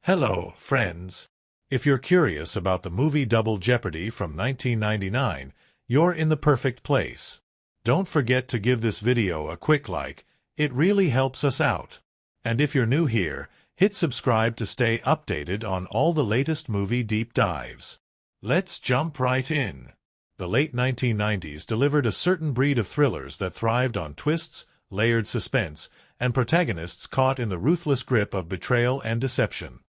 Hello, friends. If you're curious about the movie Double Jeopardy from 1999, you're in the perfect place. Don't forget to give this video a quick like, it really helps us out. And if you're new here, hit subscribe to stay updated on all the latest movie deep dives. Let's jump right in. The late 1990s delivered a certain breed of thrillers that thrived on twists, layered suspense, and protagonists caught in the ruthless grip of betrayal and deception.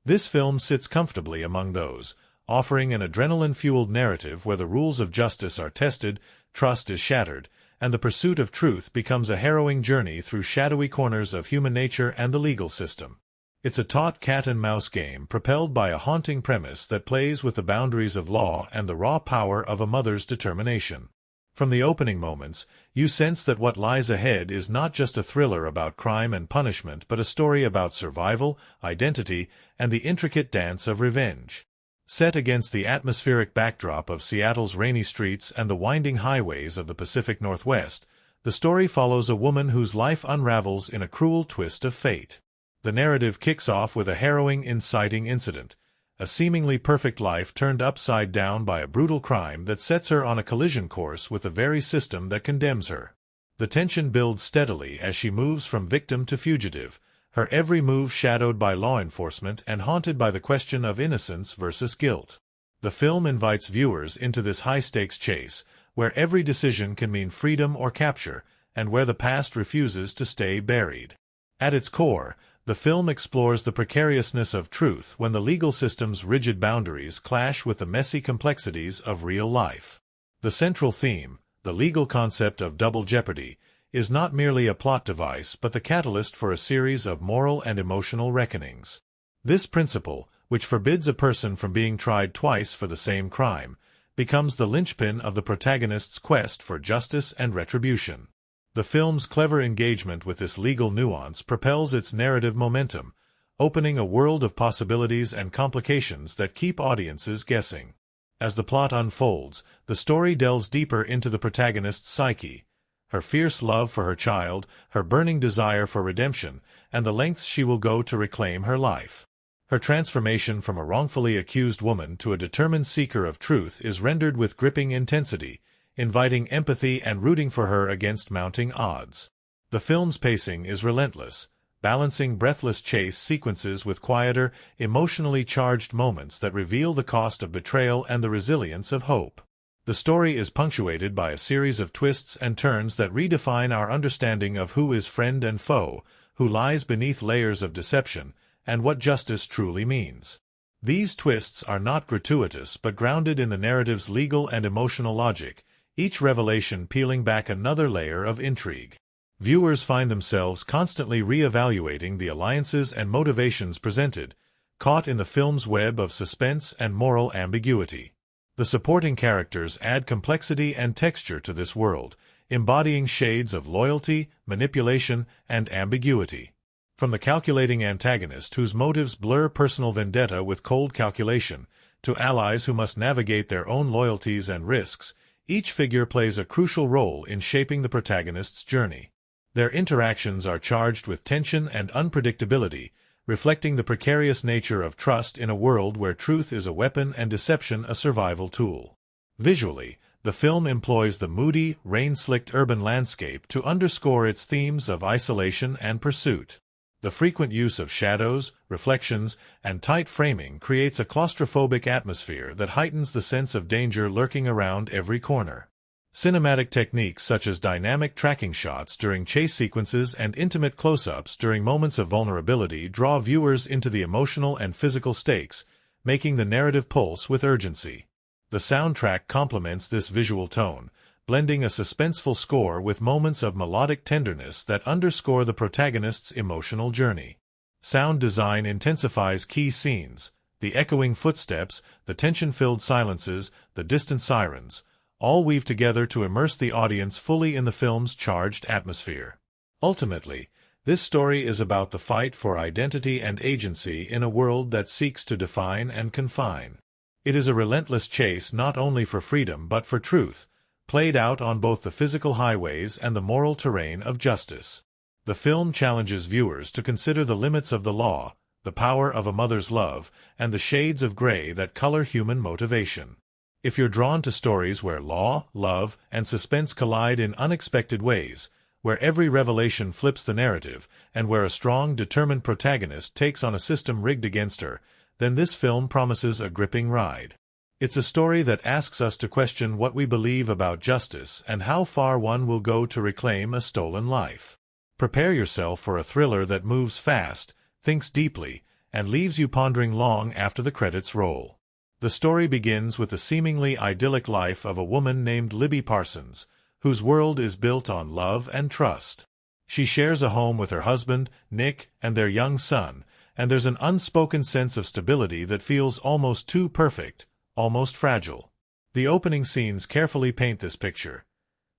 This film sits comfortably among those, offering an adrenaline-fueled narrative where the rules of justice are tested, trust is shattered, and the pursuit of truth becomes a harrowing journey through shadowy corners of human nature and the legal system. It's a taut cat-and-mouse game propelled by a haunting premise that plays with the boundaries of law and the raw power of a mother's determination. From the opening moments, you sense that what lies ahead is not just a thriller about crime and punishment but a story about survival, identity, and the intricate dance of revenge. Set against the atmospheric backdrop of Seattle's rainy streets and the winding highways of the Pacific Northwest, the story follows a woman whose life unravels in a cruel twist of fate. The narrative kicks off with a harrowing, inciting incident, a seemingly perfect life turned upside down by a brutal crime that sets her on a collision course with the very system that condemns her. The tension builds steadily as she moves from victim to fugitive, her every move shadowed by law enforcement and haunted by the question of innocence versus guilt. The film invites viewers into this high-stakes chase, where every decision can mean freedom or capture, and where the past refuses to stay buried. At its core, the film explores the precariousness of truth when the legal system's rigid boundaries clash with the messy complexities of real life. The central theme, the legal concept of double jeopardy, is not merely a plot device but the catalyst for a series of moral and emotional reckonings. This principle, which forbids a person from being tried twice for the same crime, becomes the linchpin of the protagonist's quest for justice and retribution. The film's clever engagement with this legal nuance propels its narrative momentum, opening a world of possibilities and complications that keep audiences guessing. As the plot unfolds, the story delves deeper into the protagonist's psyche, her fierce love for her child, her burning desire for redemption, and the lengths she will go to reclaim her life. Her transformation from a wrongfully accused woman to a determined seeker of truth is rendered with gripping intensity, inviting empathy and rooting for her against mounting odds. The film's pacing is relentless, balancing breathless chase sequences with quieter, emotionally charged moments that reveal the cost of betrayal and the resilience of hope. The story is punctuated by a series of twists and turns that redefine our understanding of who is friend and foe, who lies beneath layers of deception, and what justice truly means. These twists are not gratuitous but grounded in the narrative's legal and emotional logic, each revelation peeling back another layer of intrigue. Viewers find themselves constantly re-evaluating the alliances and motivations presented, caught in the film's web of suspense and moral ambiguity. The supporting characters add complexity and texture to this world, embodying shades of loyalty, manipulation, and ambiguity. From the calculating antagonist whose motives blur personal vendetta with cold calculation, to allies who must navigate their own loyalties and risks, each figure plays a crucial role in shaping the protagonist's journey. Their interactions are charged with tension and unpredictability, reflecting the precarious nature of trust in a world where truth is a weapon and deception a survival tool. Visually, the film employs the moody, rain-slicked urban landscape to underscore its themes of isolation and pursuit. The frequent use of shadows, reflections, and tight framing creates a claustrophobic atmosphere that heightens the sense of danger lurking around every corner. Cinematic techniques such as dynamic tracking shots during chase sequences and intimate close-ups during moments of vulnerability draw viewers into the emotional and physical stakes, making the narrative pulse with urgency. The soundtrack complements this visual tone, blending a suspenseful score with moments of melodic tenderness that underscore the protagonist's emotional journey. Sound design intensifies key scenes, the echoing footsteps, the tension-filled silences, the distant sirens, all weave together to immerse the audience fully in the film's charged atmosphere. Ultimately, this story is about the fight for identity and agency in a world that seeks to define and confine. It is a relentless chase not only for freedom but for truth, played out on both the physical highways and the moral terrain of justice. The film challenges viewers to consider the limits of the law, the power of a mother's love, and the shades of gray that color human motivation. If you're drawn to stories where law, love, and suspense collide in unexpected ways, where every revelation flips the narrative, and where a strong, determined protagonist takes on a system rigged against her, then this film promises a gripping ride. It's a story that asks us to question what we believe about justice and how far one will go to reclaim a stolen life. Prepare yourself for a thriller that moves fast, thinks deeply, and leaves you pondering long after the credits roll. The story begins with the seemingly idyllic life of a woman named Libby Parsons, whose world is built on love and trust. She shares a home with her husband, Nick, and their young son, and there's an unspoken sense of stability that feels almost too perfect, almost fragile. The opening scenes carefully paint this picture.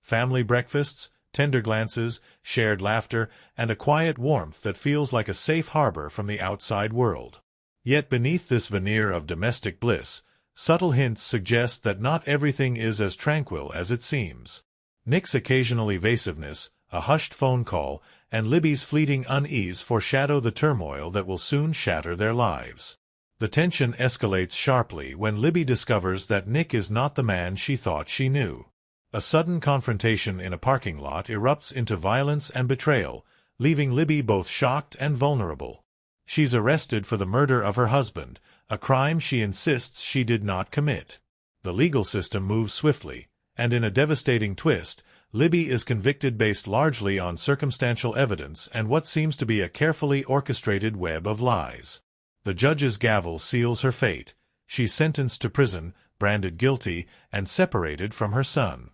Family breakfasts, tender glances, shared laughter, and a quiet warmth that feels like a safe harbor from the outside world. Yet beneath this veneer of domestic bliss, subtle hints suggest that not everything is as tranquil as it seems. Nick's occasional evasiveness, a hushed phone call, and Libby's fleeting unease foreshadow the turmoil that will soon shatter their lives. The tension escalates sharply when Libby discovers that Nick is not the man she thought she knew. A sudden confrontation in a parking lot erupts into violence and betrayal, leaving Libby both shocked and vulnerable. She's arrested for the murder of her husband, a crime she insists she did not commit. The legal system moves swiftly, and in a devastating twist, Libby is convicted based largely on circumstantial evidence and what seems to be a carefully orchestrated web of lies. The judge's gavel seals her fate. She's sentenced to prison, branded guilty, and separated from her son.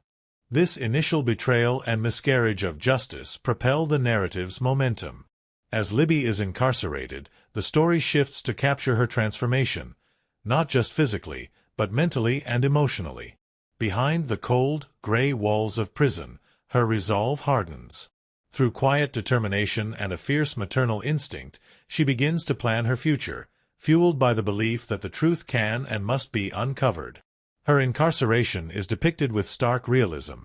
This initial betrayal and miscarriage of justice propel the narrative's momentum. As Libby is incarcerated, the story shifts to capture her transformation, not just physically, but mentally and emotionally. Behind the cold, gray walls of prison, her resolve hardens. Through quiet determination and a fierce maternal instinct, she begins to plan her future, fueled by the belief that the truth can and must be uncovered. Her incarceration is depicted with stark realism.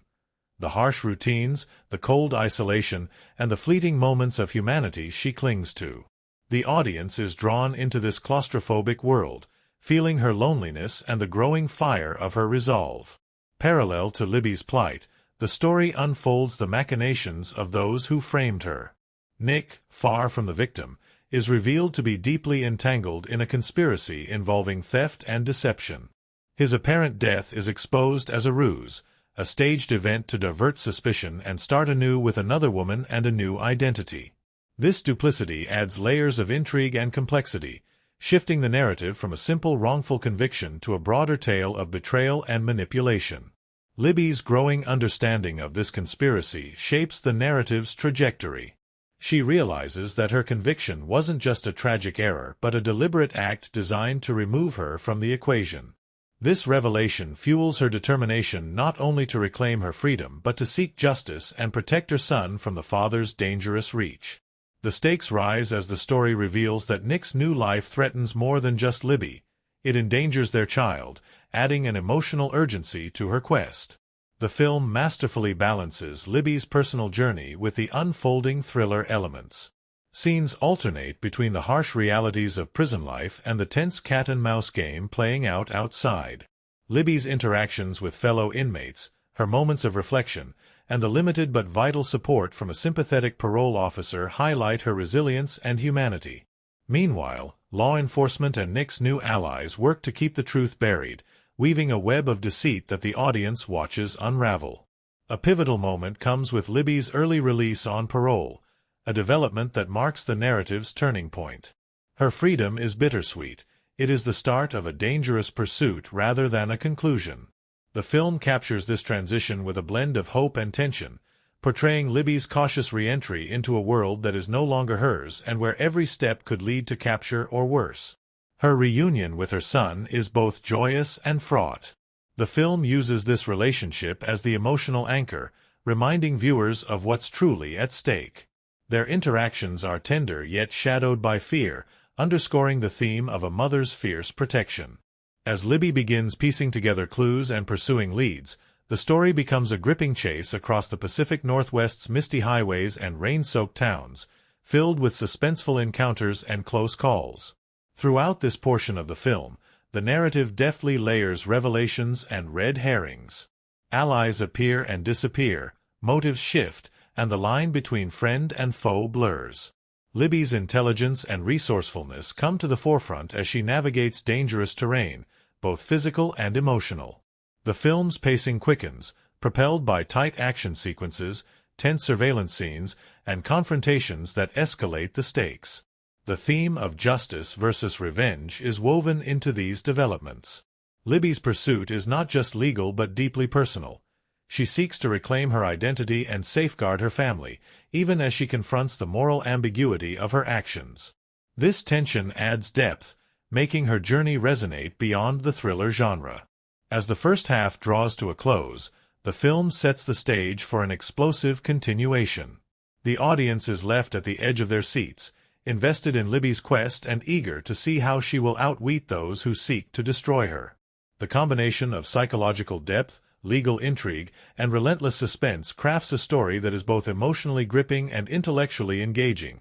The harsh routines, the cold isolation, and the fleeting moments of humanity she clings to. The audience is drawn into this claustrophobic world, feeling her loneliness and the growing fire of her resolve. Parallel to Libby's plight, the story unfolds the machinations of those who framed her. Nick, far from the victim, is revealed to be deeply entangled in a conspiracy involving theft and deception. His apparent death is exposed as a ruse, a staged event to divert suspicion and start anew with another woman and a new identity. This duplicity adds layers of intrigue and complexity, shifting the narrative from a simple wrongful conviction to a broader tale of betrayal and manipulation. Libby's growing understanding of this conspiracy shapes the narrative's trajectory. She realizes that her conviction wasn't just a tragic error but a deliberate act designed to remove her from the equation. This revelation fuels her determination not only to reclaim her freedom but to seek justice and protect her son from the father's dangerous reach. The stakes rise as the story reveals that Nick's new life threatens more than just Libby. It endangers their child, adding an emotional urgency to her quest. The film masterfully balances Libby's personal journey with the unfolding thriller elements. Scenes alternate between the harsh realities of prison life and the tense cat-and-mouse game playing out outside. Libby's interactions with fellow inmates, her moments of reflection, and the limited but vital support from a sympathetic parole officer highlight her resilience and humanity. Meanwhile, law enforcement and Nick's new allies work to keep the truth buried, weaving a web of deceit that the audience watches unravel. A pivotal moment comes with Libby's early release on parole, a development that marks the narrative's turning point. Her freedom is bittersweet. It is the start of a dangerous pursuit rather than a conclusion. The film captures this transition with a blend of hope and tension, portraying Libby's cautious re-entry into a world that is no longer hers and where every step could lead to capture or worse. Her reunion with her son is both joyous and fraught. The film uses this relationship as the emotional anchor, reminding viewers of what's truly at stake. Their interactions are tender yet shadowed by fear, underscoring the theme of a mother's fierce protection. As Libby begins piecing together clues and pursuing leads, the story becomes a gripping chase across the Pacific Northwest's misty highways and rain-soaked towns, filled with suspenseful encounters and close calls. Throughout this portion of the film, the narrative deftly layers revelations and red herrings. Allies appear and disappear, motives shift, and the line between friend and foe blurs. Libby's intelligence and resourcefulness come to the forefront as she navigates dangerous terrain, both physical and emotional. The film's pacing quickens, propelled by tight action sequences, tense surveillance scenes, and confrontations that escalate the stakes. The theme of justice versus revenge is woven into these developments. Libby's pursuit is not just legal but deeply personal. She seeks to reclaim her identity and safeguard her family, even as she confronts the moral ambiguity of her actions. This tension adds depth, making her journey resonate beyond the thriller genre. As the first half draws to a close, the film sets the stage for an explosive continuation. The audience is left at the edge of their seats, invested in Libby's quest and eager to see how she will outwit those who seek to destroy her. The combination of psychological depth, legal intrigue, and relentless suspense crafts a story that is both emotionally gripping and intellectually engaging,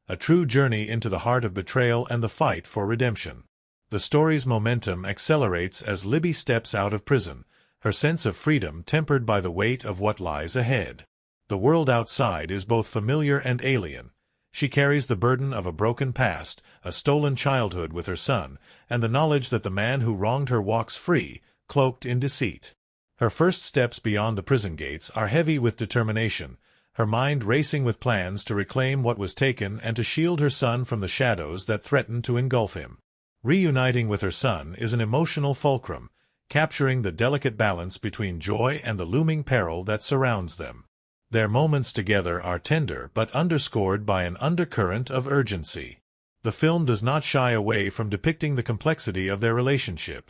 a true journey into the heart of betrayal and the fight for redemption. The story's momentum accelerates as Libby steps out of prison, her sense of freedom tempered by the weight of what lies ahead. The world outside is both familiar and alien. She carries the burden of a broken past, a stolen childhood with her son, and the knowledge that the man who wronged her walks free, cloaked in deceit. Her first steps beyond the prison gates are heavy with determination, her mind racing with plans to reclaim what was taken and to shield her son from the shadows that threaten to engulf him. Reuniting with her son is an emotional fulcrum, capturing the delicate balance between joy and the looming peril that surrounds them. Their moments together are tender but underscored by an undercurrent of urgency. The film does not shy away from depicting the complexity of their relationship.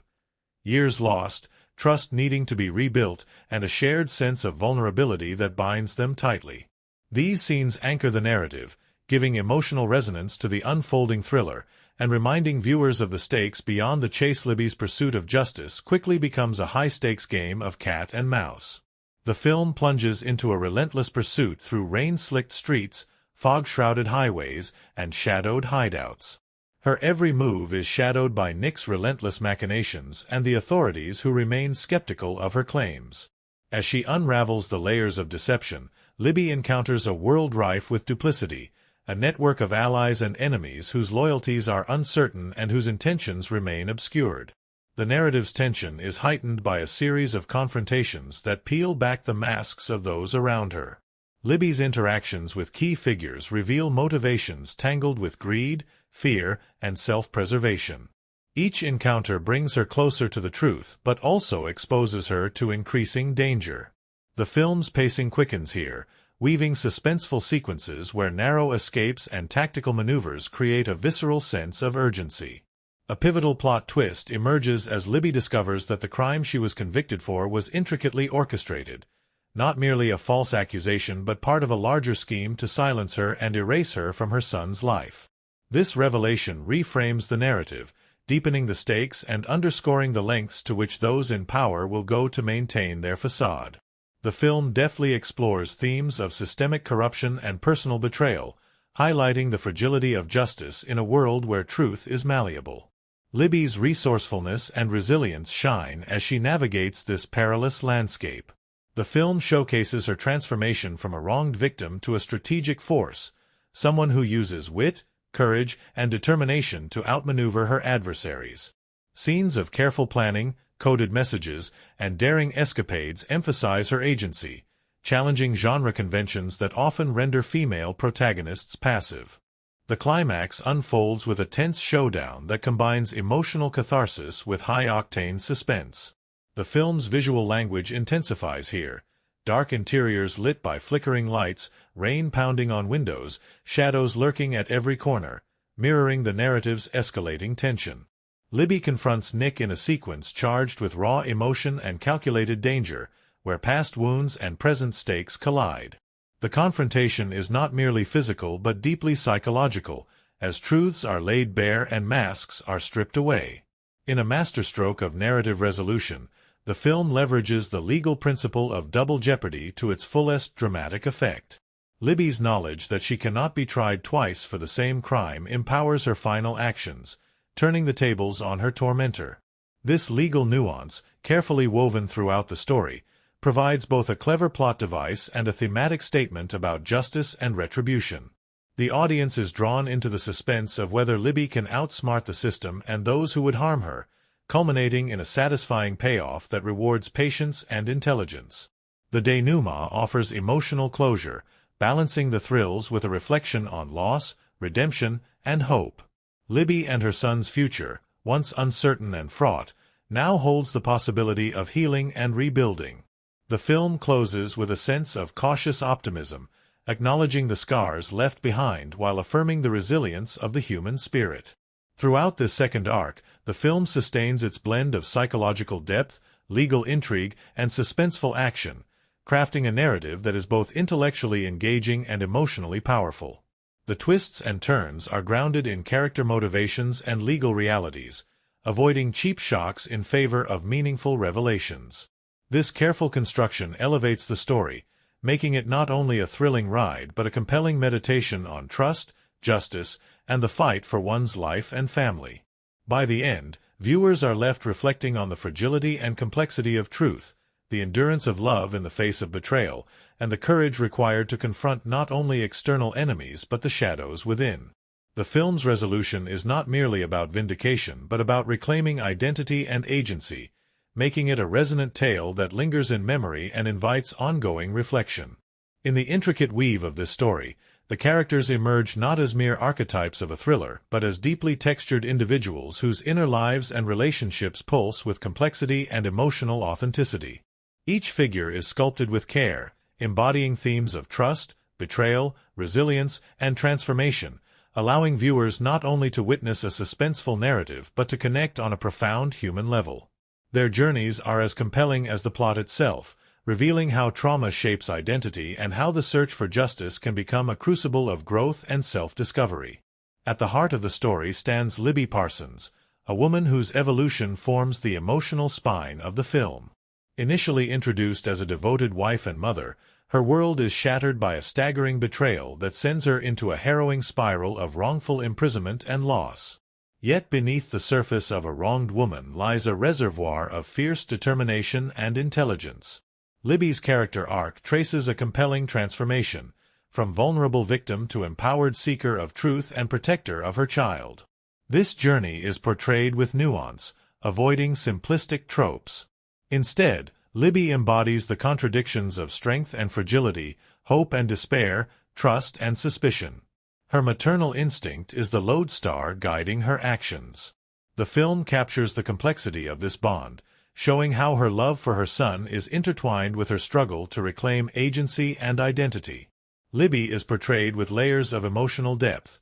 Years lost, trust needing to be rebuilt, and a shared sense of vulnerability that binds them tightly. These scenes anchor the narrative, giving emotional resonance to the unfolding thriller, and reminding viewers of the stakes beyond the chase. Libby's pursuit of justice quickly becomes a high-stakes game of cat and mouse. The film plunges into a relentless pursuit through rain-slicked streets, fog-shrouded highways, and shadowed hideouts. Her every move is shadowed by Nick's relentless machinations and the authorities who remain skeptical of her claims. As she unravels the layers of deception, Libby encounters a world rife with duplicity, a network of allies and enemies whose loyalties are uncertain and whose intentions remain obscured. The narrative's tension is heightened by a series of confrontations that peel back the masks of those around her. Libby's interactions with key figures reveal motivations tangled with greed, fear, and self-preservation. Each encounter brings her closer to the truth but also exposes her to increasing danger. The film's pacing quickens here, weaving suspenseful sequences where narrow escapes and tactical maneuvers create a visceral sense of urgency. A pivotal plot twist emerges as Libby discovers that the crime she was convicted for was intricately orchestrated, not merely a false accusation but part of a larger scheme to silence her and erase her from her son's life. This revelation reframes the narrative, deepening the stakes and underscoring the lengths to which those in power will go to maintain their facade. The film deftly explores themes of systemic corruption and personal betrayal, highlighting the fragility of justice in a world where truth is malleable. Libby's resourcefulness and resilience shine as she navigates this perilous landscape. The film showcases her transformation from a wronged victim to a strategic force, someone who uses wit, courage, and determination to outmaneuver her adversaries. Scenes of careful planning, coded messages, and daring escapades emphasize her agency, challenging genre conventions that often render female protagonists passive. The climax unfolds with a tense showdown that combines emotional catharsis with high-octane suspense. The film's visual language intensifies here. Dark interiors lit by flickering lights, rain pounding on windows, shadows lurking at every corner, mirroring the narrative's escalating tension. Libby confronts Nick in a sequence charged with raw emotion and calculated danger, where past wounds and present stakes collide. The confrontation is not merely physical but deeply psychological, as truths are laid bare and masks are stripped away. In a masterstroke of narrative resolution, the film leverages the legal principle of double jeopardy to its fullest dramatic effect. Libby's knowledge that she cannot be tried twice for the same crime empowers her final actions, turning the tables on her tormentor. This legal nuance, carefully woven throughout the story, provides both a clever plot device and a thematic statement about justice and retribution. The audience is drawn into the suspense of whether Libby can outsmart the system and those who would harm her, culminating in a satisfying payoff that rewards patience and intelligence. The denouement offers emotional closure, balancing the thrills with a reflection on loss, redemption, and hope. Libby and her son's future, once uncertain and fraught, now holds the possibility of healing and rebuilding. The film closes with a sense of cautious optimism, acknowledging the scars left behind while affirming the resilience of the human spirit. Throughout this second arc, the film sustains its blend of psychological depth, legal intrigue, and suspenseful action, crafting a narrative that is both intellectually engaging and emotionally powerful. The twists and turns are grounded in character motivations and legal realities, avoiding cheap shocks in favor of meaningful revelations. This careful construction elevates the story, making it not only a thrilling ride but a compelling meditation on trust, justice, and the fight for one's life and family. By the end, viewers are left reflecting on the fragility and complexity of truth, the endurance of love in the face of betrayal, and the courage required to confront not only external enemies but the shadows within. The film's resolution is not merely about vindication but about reclaiming identity and agency, making it a resonant tale that lingers in memory and invites ongoing reflection. In the intricate weave of this story, the characters emerge not as mere archetypes of a thriller, but as deeply textured individuals whose inner lives and relationships pulse with complexity and emotional authenticity. Each figure is sculpted with care, embodying themes of trust, betrayal, resilience, and transformation, allowing viewers not only to witness a suspenseful narrative but to connect on a profound human level. Their journeys are as compelling as the plot itself, revealing how trauma shapes identity and how the search for justice can become a crucible of growth and self-discovery. At the heart of the story stands Libby Parsons, a woman whose evolution forms the emotional spine of the film. Initially introduced as a devoted wife and mother, her world is shattered by a staggering betrayal that sends her into a harrowing spiral of wrongful imprisonment and loss. Yet beneath the surface of a wronged woman lies a reservoir of fierce determination and intelligence. Libby's character arc traces a compelling transformation, from vulnerable victim to empowered seeker of truth and protector of her child. This journey is portrayed with nuance, avoiding simplistic tropes. Instead, Libby embodies the contradictions of strength and fragility, hope and despair, trust and suspicion. Her maternal instinct is the lodestar guiding her actions. The film captures the complexity of this bond, showing how her love for her son is intertwined with her struggle to reclaim agency and identity. Libby is portrayed with layers of emotional depth.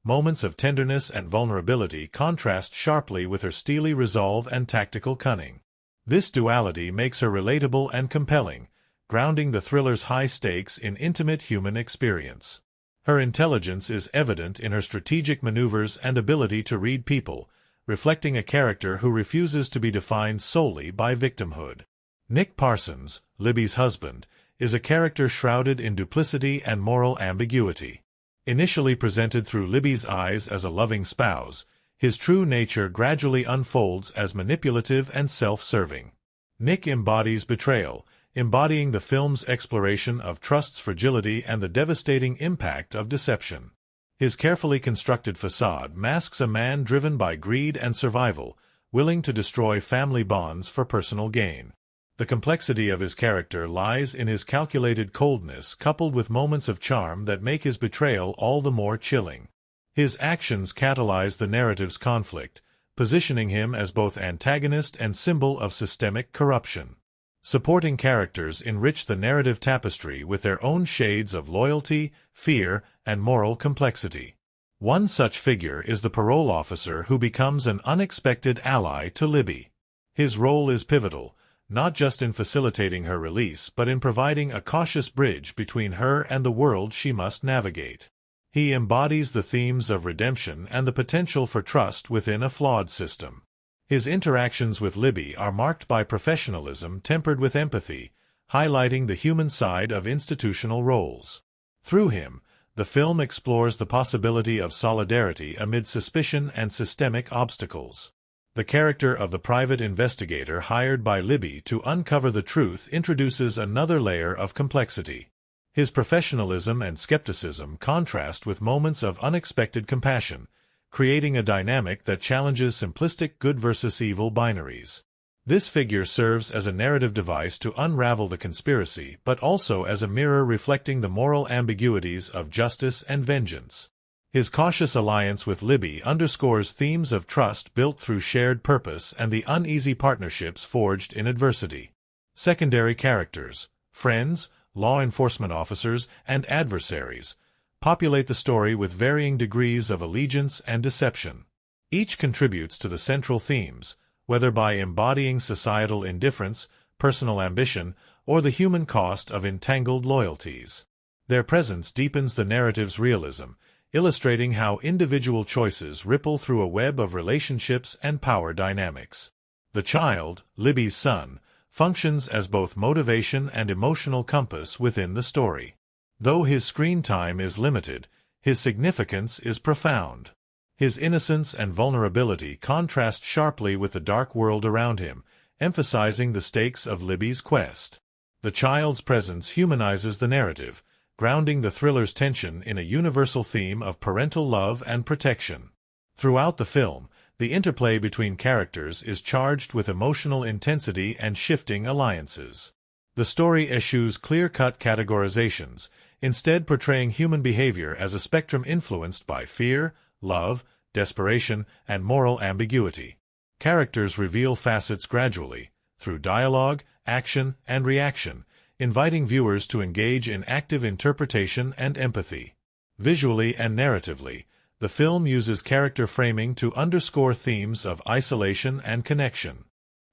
Moments of tenderness and vulnerability contrast sharply with her steely resolve and tactical cunning. This duality makes her relatable and compelling, grounding the thriller's high stakes in intimate human experience. Her intelligence is evident in her strategic maneuvers and ability to read people, reflecting a character who refuses to be defined solely by victimhood. Nick Parsons, Libby's husband, is a character shrouded in duplicity and moral ambiguity. Initially presented through Libby's eyes as a loving spouse, his true nature gradually unfolds as manipulative and self-serving. Nick embodies betrayal, embodying the film's exploration of trust's fragility and the devastating impact of deception. His carefully constructed facade masks a man driven by greed and survival, willing to destroy family bonds for personal gain. The complexity of his character lies in his calculated coldness coupled with moments of charm that make his betrayal all the more chilling. His actions catalyze the narrative's conflict, positioning him as both antagonist and symbol of systemic corruption. Supporting characters enrich the narrative tapestry with their own shades of loyalty, fear, and moral complexity. One such figure is the parole officer who becomes an unexpected ally to Libby. His role is pivotal, not just in facilitating her release but in providing a cautious bridge between her and the world she must navigate. He embodies the themes of redemption and the potential for trust within a flawed system. His interactions with Libby are marked by professionalism tempered with empathy, highlighting the human side of institutional roles. Through him, the film explores the possibility of solidarity amid suspicion and systemic obstacles. The character of the private investigator hired by Libby to uncover the truth introduces another layer of complexity. His professionalism and skepticism contrast with moments of unexpected compassion, creating a dynamic that challenges simplistic good versus evil binaries. This figure serves as a narrative device to unravel the conspiracy, but also as a mirror reflecting the moral ambiguities of justice and vengeance. His cautious alliance with Libby underscores themes of trust built through shared purpose and the uneasy partnerships forged in adversity. Secondary characters, friends, law enforcement officers, and adversaries, populate the story with varying degrees of allegiance and deception. Each contributes to the central themes, whether by embodying societal indifference, personal ambition, or the human cost of entangled loyalties. Their presence deepens the narrative's realism, illustrating how individual choices ripple through a web of relationships and power dynamics. The child, Libby's son, functions as both motivation and emotional compass within the story. Though his screen time is limited, his significance is profound. His innocence and vulnerability contrast sharply with the dark world around him, emphasizing the stakes of Libby's quest. The child's presence humanizes the narrative, grounding the thriller's tension in a universal theme of parental love and protection. Throughout the film, the interplay between characters is charged with emotional intensity and shifting alliances. The story eschews clear-cut categorizations, instead portraying human behavior as a spectrum influenced by fear, love, desperation, and moral ambiguity. Characters reveal facets gradually, through dialogue, action, and reaction, inviting viewers to engage in active interpretation and empathy. Visually and narratively, the film uses character framing to underscore themes of isolation and connection.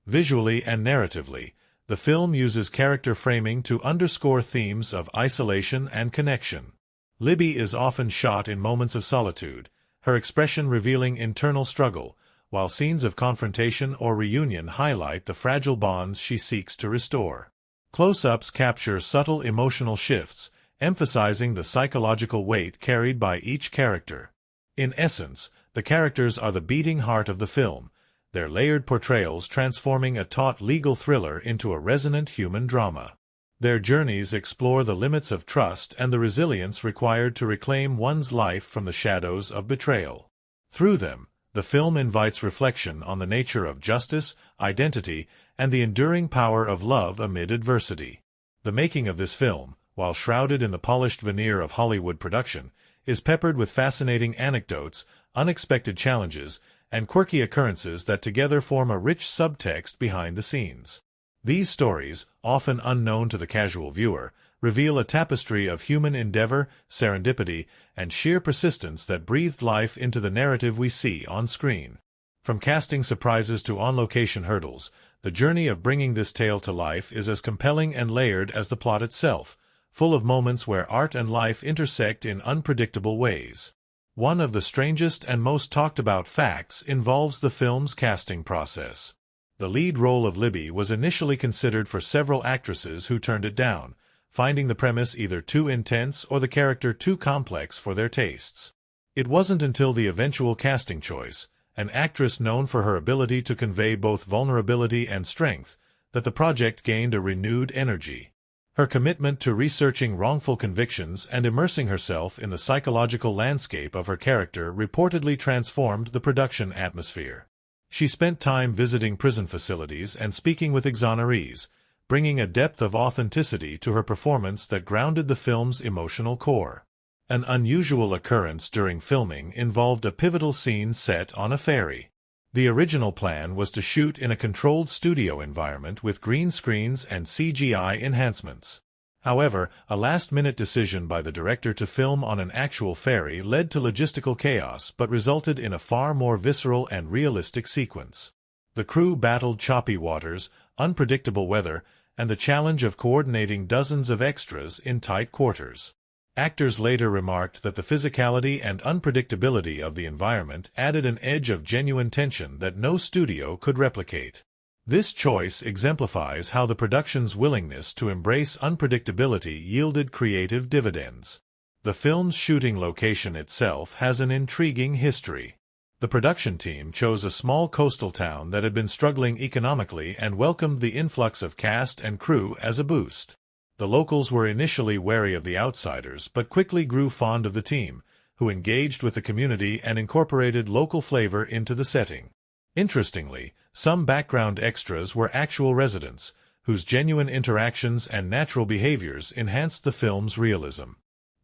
Visually and narratively, the film uses character framing to underscore themes of isolation and connection. Libby is often shot in moments of solitude, her expression revealing internal struggle, while scenes of confrontation or reunion highlight the fragile bonds she seeks to restore. Close-ups capture subtle emotional shifts, emphasizing the psychological weight carried by each character. In essence, the characters are the beating heart of the film, their layered portrayals transforming a taut legal thriller into a resonant human drama. Their journeys explore the limits of trust and the resilience required to reclaim one's life from the shadows of betrayal. Through them, the film invites reflection on the nature of justice, identity, and the enduring power of love amid adversity. The making of this film, while shrouded in the polished veneer of Hollywood production, is peppered with fascinating anecdotes, unexpected challenges, and quirky occurrences that together form a rich subtext behind the scenes. These stories, often unknown to the casual viewer, reveal a tapestry of human endeavor, serendipity, and sheer persistence that breathed life into the narrative we see on screen. From casting surprises to on-location hurdles, the journey of bringing this tale to life is as compelling and layered as the plot itself, full of moments where art and life intersect in unpredictable ways. One of the strangest and most talked-about facts involves the film's casting process. The lead role of Libby was initially considered for several actresses who turned it down, finding the premise either too intense or the character too complex for their tastes. It wasn't until the eventual casting choice, an actress known for her ability to convey both vulnerability and strength, that the project gained a renewed energy. Her commitment to researching wrongful convictions and immersing herself in the psychological landscape of her character reportedly transformed the production atmosphere. She spent time visiting prison facilities and speaking with exonerees, bringing a depth of authenticity to her performance that grounded the film's emotional core. An unusual occurrence during filming involved a pivotal scene set on a ferry. The original plan was to shoot in a controlled studio environment with green screens and CGI enhancements. However, a last-minute decision by the director to film on an actual ferry led to logistical chaos but resulted in a far more visceral and realistic sequence. The crew battled choppy waters, unpredictable weather, and the challenge of coordinating dozens of extras in tight quarters. Actors later remarked that the physicality and unpredictability of the environment added an edge of genuine tension that no studio could replicate. This choice exemplifies how the production's willingness to embrace unpredictability yielded creative dividends. The film's shooting location itself has an intriguing history. The production team chose a small coastal town that had been struggling economically and welcomed the influx of cast and crew as a boost. The locals were initially wary of the outsiders but quickly grew fond of the team, who engaged with the community and incorporated local flavor into the setting. Interestingly, some background extras were actual residents, whose genuine interactions and natural behaviors enhanced the film's realism.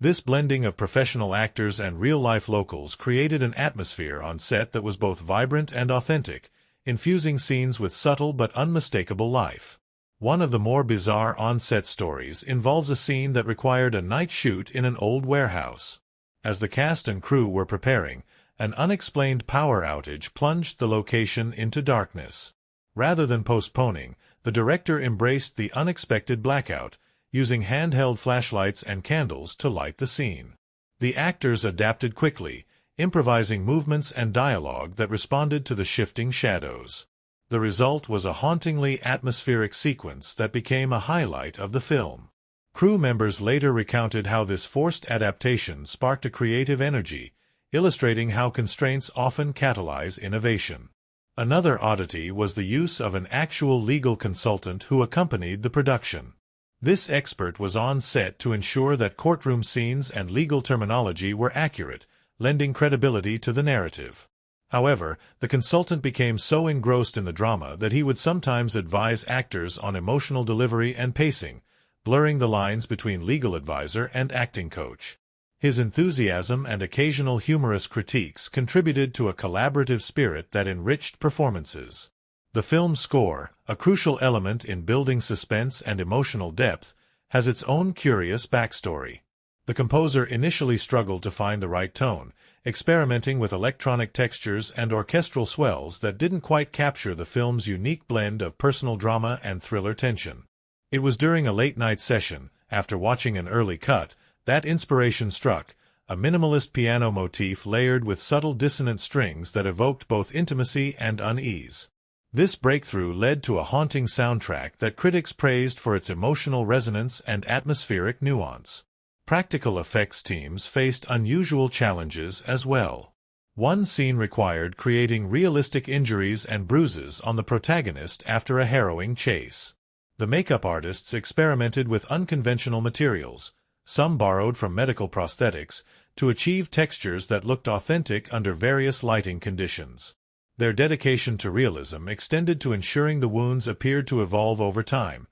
This blending of professional actors and real-life locals created an atmosphere on set that was both vibrant and authentic, infusing scenes with subtle but unmistakable life. One of the more bizarre on-set stories involves a scene that required a night shoot in an old warehouse. As the cast and crew were preparing, an unexplained power outage plunged the location into darkness. Rather than postponing, the director embraced the unexpected blackout, using handheld flashlights and candles to light the scene. The actors adapted quickly, improvising movements and dialogue that responded to the shifting shadows. The result was a hauntingly atmospheric sequence that became a highlight of the film. Crew members later recounted how this forced adaptation sparked a creative energy, illustrating how constraints often catalyze innovation. Another oddity was the use of an actual legal consultant who accompanied the production. This expert was on set to ensure that courtroom scenes and legal terminology were accurate, lending credibility to the narrative. However, the consultant became so engrossed in the drama that he would sometimes advise actors on emotional delivery and pacing, blurring the lines between legal advisor and acting coach. His enthusiasm and occasional humorous critiques contributed to a collaborative spirit that enriched performances. The film's score, a crucial element in building suspense and emotional depth, has its own curious backstory. The composer initially struggled to find the right tone, experimenting with electronic textures and orchestral swells that didn't quite capture the film's unique blend of personal drama and thriller tension. It was during a late-night session, after watching an early cut, that inspiration struck, a minimalist piano motif layered with subtle dissonant strings that evoked both intimacy and unease. This breakthrough led to a haunting soundtrack that critics praised for its emotional resonance and atmospheric nuance. Practical effects teams faced unusual challenges as well. One scene required creating realistic injuries and bruises on the protagonist after a harrowing chase. The makeup artists experimented with unconventional materials, some borrowed from medical prosthetics, to achieve textures that looked authentic under various lighting conditions. Their dedication to realism extended to ensuring the wounds appeared to evolve over time,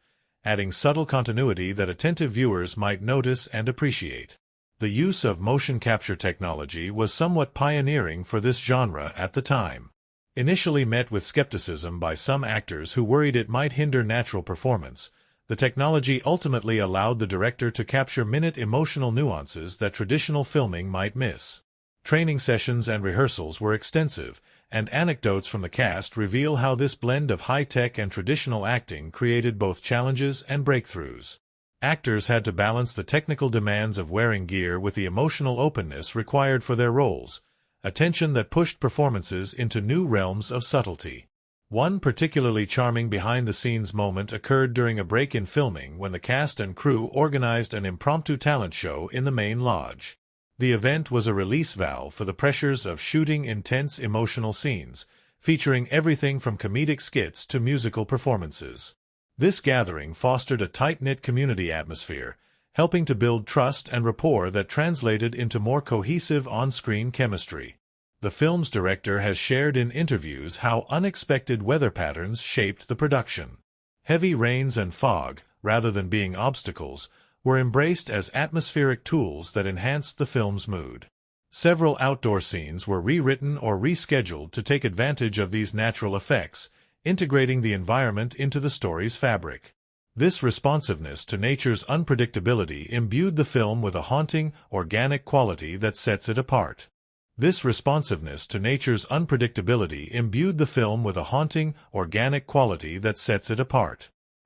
adding subtle continuity that attentive viewers might notice and appreciate. The use of motion capture technology was somewhat pioneering for this genre at the time. Initially met with skepticism by some actors who worried it might hinder natural performance, the technology ultimately allowed the director to capture minute emotional nuances that traditional filming might miss. Training sessions and rehearsals were extensive, and anecdotes from the cast reveal how this blend of high-tech and traditional acting created both challenges and breakthroughs. Actors had to balance the technical demands of wearing gear with the emotional openness required for their roles, a tension that pushed performances into new realms of subtlety. One particularly charming behind-the-scenes moment occurred during a break in filming when the cast and crew organized an impromptu talent show in the main lodge. The event was a release valve for the pressures of shooting intense emotional scenes, featuring everything from comedic skits to musical performances. This gathering fostered a tight-knit community atmosphere, helping to build trust and rapport that translated into more cohesive on-screen chemistry. The film's director has shared in interviews how unexpected weather patterns shaped the production. Heavy rains and fog, rather than being obstacles, were embraced as atmospheric tools that enhanced the film's mood. Several outdoor scenes were rewritten or rescheduled to take advantage of these natural effects, integrating the environment into the story's fabric. This responsiveness to nature's unpredictability imbued the film with a haunting, organic quality that sets it apart.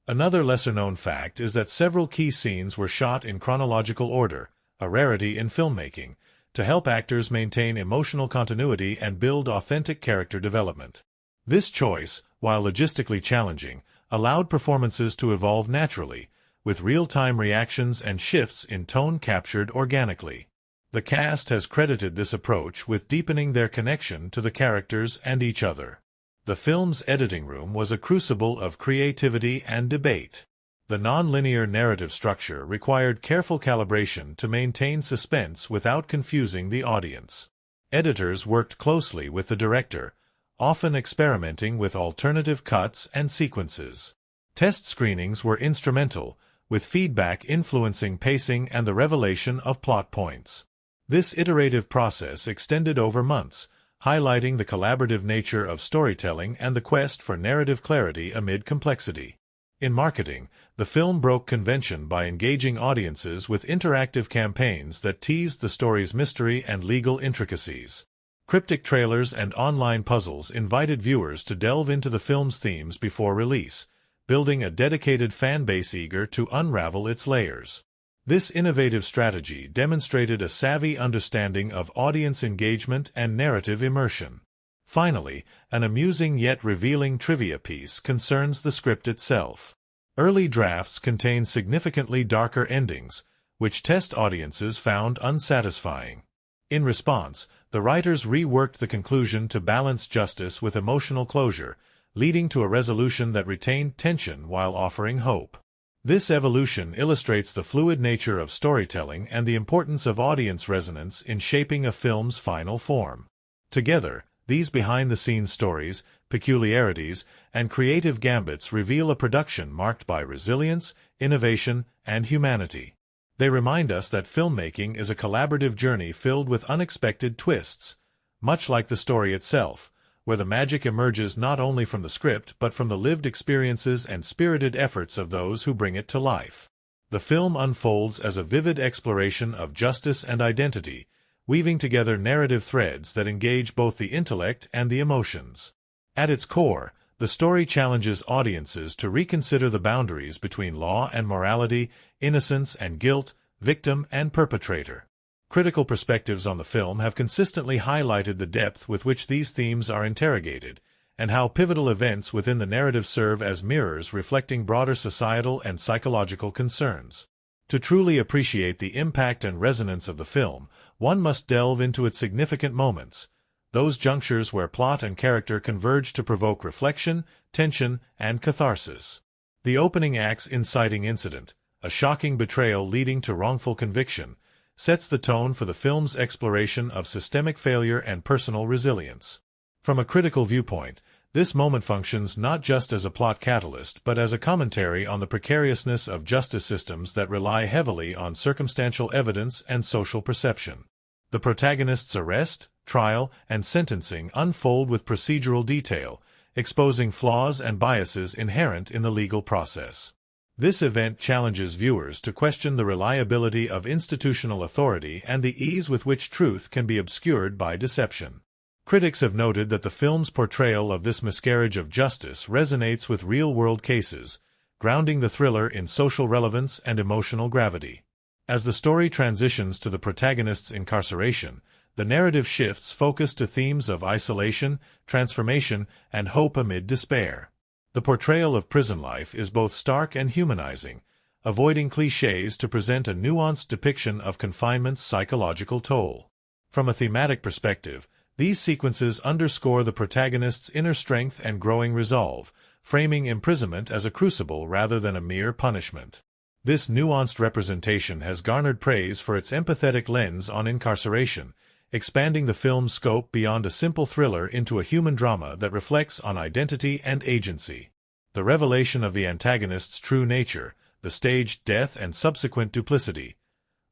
Another lesser-known fact is that several key scenes were shot in chronological order, a rarity in filmmaking, to help actors maintain emotional continuity and build authentic character development. This choice, while logistically challenging, allowed performances to evolve naturally, with real-time reactions and shifts in tone captured organically. The cast has credited this approach with deepening their connection to the characters and each other. The film's editing room was a crucible of creativity and debate. The non-linear narrative structure required careful calibration to maintain suspense without confusing the audience. Editors worked closely with the director, often experimenting with alternative cuts and sequences. Test screenings were instrumental, with feedback influencing pacing and the revelation of plot points. This iterative process extended over months, highlighting the collaborative nature of storytelling and the quest for narrative clarity amid complexity. In marketing, the film broke convention by engaging audiences with interactive campaigns that teased the story's mystery and legal intricacies. Cryptic trailers and online puzzles invited viewers to delve into the film's themes before release, building a dedicated fan base eager to unravel its layers. This innovative strategy demonstrated a savvy understanding of audience engagement and narrative immersion. Finally, an amusing yet revealing trivia piece concerns the script itself. Early drafts contain significantly darker endings, which test audiences found unsatisfying. In response, the writers reworked the conclusion to balance justice with emotional closure, leading to a resolution that retained tension while offering hope. This evolution illustrates the fluid nature of storytelling and the importance of audience resonance in shaping a film's final form. Together, these behind-the-scenes stories, peculiarities, and creative gambits reveal a production marked by resilience, innovation, and humanity. They remind us that filmmaking is a collaborative journey filled with unexpected twists, much like the story itself, where the magic emerges not only from the script but from the lived experiences and spirited efforts of those who bring it to life. The film unfolds as a vivid exploration of justice and identity, weaving together narrative threads that engage both the intellect and the emotions. At its core, the story challenges audiences to reconsider the boundaries between law and morality, innocence and guilt, victim and perpetrator. Critical perspectives on the film have consistently highlighted the depth with which these themes are interrogated, and how pivotal events within the narrative serve as mirrors reflecting broader societal and psychological concerns. To truly appreciate the impact and resonance of the film, one must delve into its significant moments, those junctures where plot and character converge to provoke reflection, tension, and catharsis. The opening act's inciting incident, a shocking betrayal leading to wrongful conviction, sets the tone for the film's exploration of systemic failure and personal resilience. From a critical viewpoint, this moment functions not just as a plot catalyst but as a commentary on the precariousness of justice systems that rely heavily on circumstantial evidence and social perception. The protagonist's arrest, trial, and sentencing unfold with procedural detail, exposing flaws and biases inherent in the legal process. This event challenges viewers to question the reliability of institutional authority and the ease with which truth can be obscured by deception. Critics have noted that the film's portrayal of this miscarriage of justice resonates with real-world cases, grounding the thriller in social relevance and emotional gravity. As the story transitions to the protagonist's incarceration, the narrative shifts focus to themes of isolation, transformation, and hope amid despair. The portrayal of prison life is both stark and humanizing, avoiding cliches to present a nuanced depiction of confinement's psychological toll. From a thematic perspective, these sequences underscore the protagonist's inner strength and growing resolve, framing imprisonment as a crucible rather than a mere punishment. This nuanced representation has garnered praise for its empathetic lens on incarceration, expanding the film's scope beyond a simple thriller into a human drama that reflects on identity and agency. The revelation of the antagonist's true nature, the staged death and subsequent duplicity,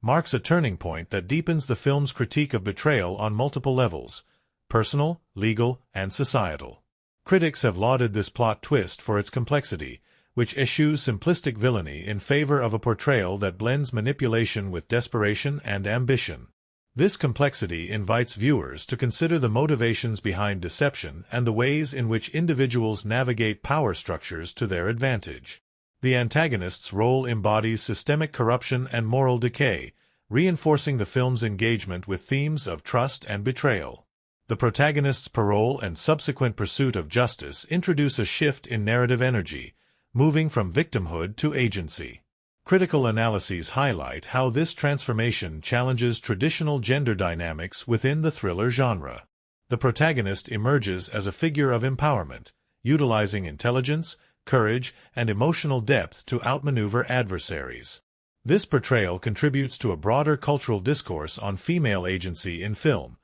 marks a turning point that deepens the film's critique of betrayal on multiple levels: personal, legal, and societal. Critics have lauded this plot twist for its complexity, which eschews simplistic villainy in favor of a portrayal that blends manipulation with desperation and ambition. This complexity invites viewers to consider the motivations behind deception and the ways in which individuals navigate power structures to their advantage. The antagonist's role embodies systemic corruption and moral decay, reinforcing the film's engagement with themes of trust and betrayal. The protagonist's parole and subsequent pursuit of justice introduce a shift in narrative energy, moving from victimhood to agency. Critical analyses highlight how this transformation challenges traditional gender dynamics within the thriller genre. The protagonist emerges as a figure of empowerment, utilizing intelligence, courage, and emotional depth to outmaneuver adversaries. This portrayal contributes to a broader cultural discourse on female agency in film,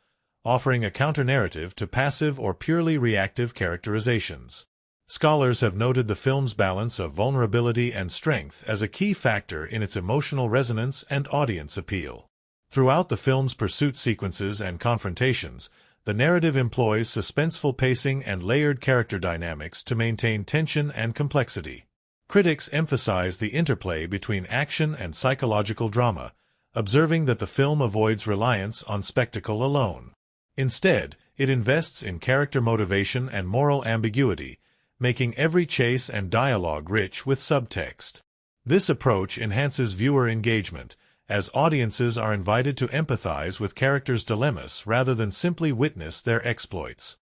offering a counter-narrative to passive or purely reactive characterizations. Scholars have noted the film's balance of vulnerability and strength as a key factor in its emotional resonance and audience appeal. Throughout the film's pursuit sequences and confrontations, the narrative employs suspenseful pacing and layered character dynamics to maintain tension and complexity. Critics emphasize the interplay between action and psychological drama, observing that the film avoids reliance on spectacle alone. Instead, it invests in character motivation and moral ambiguity, making every chase and dialogue rich with subtext. This approach enhances viewer engagement, as audiences are invited to empathize with characters' dilemmas rather than simply witness their exploits.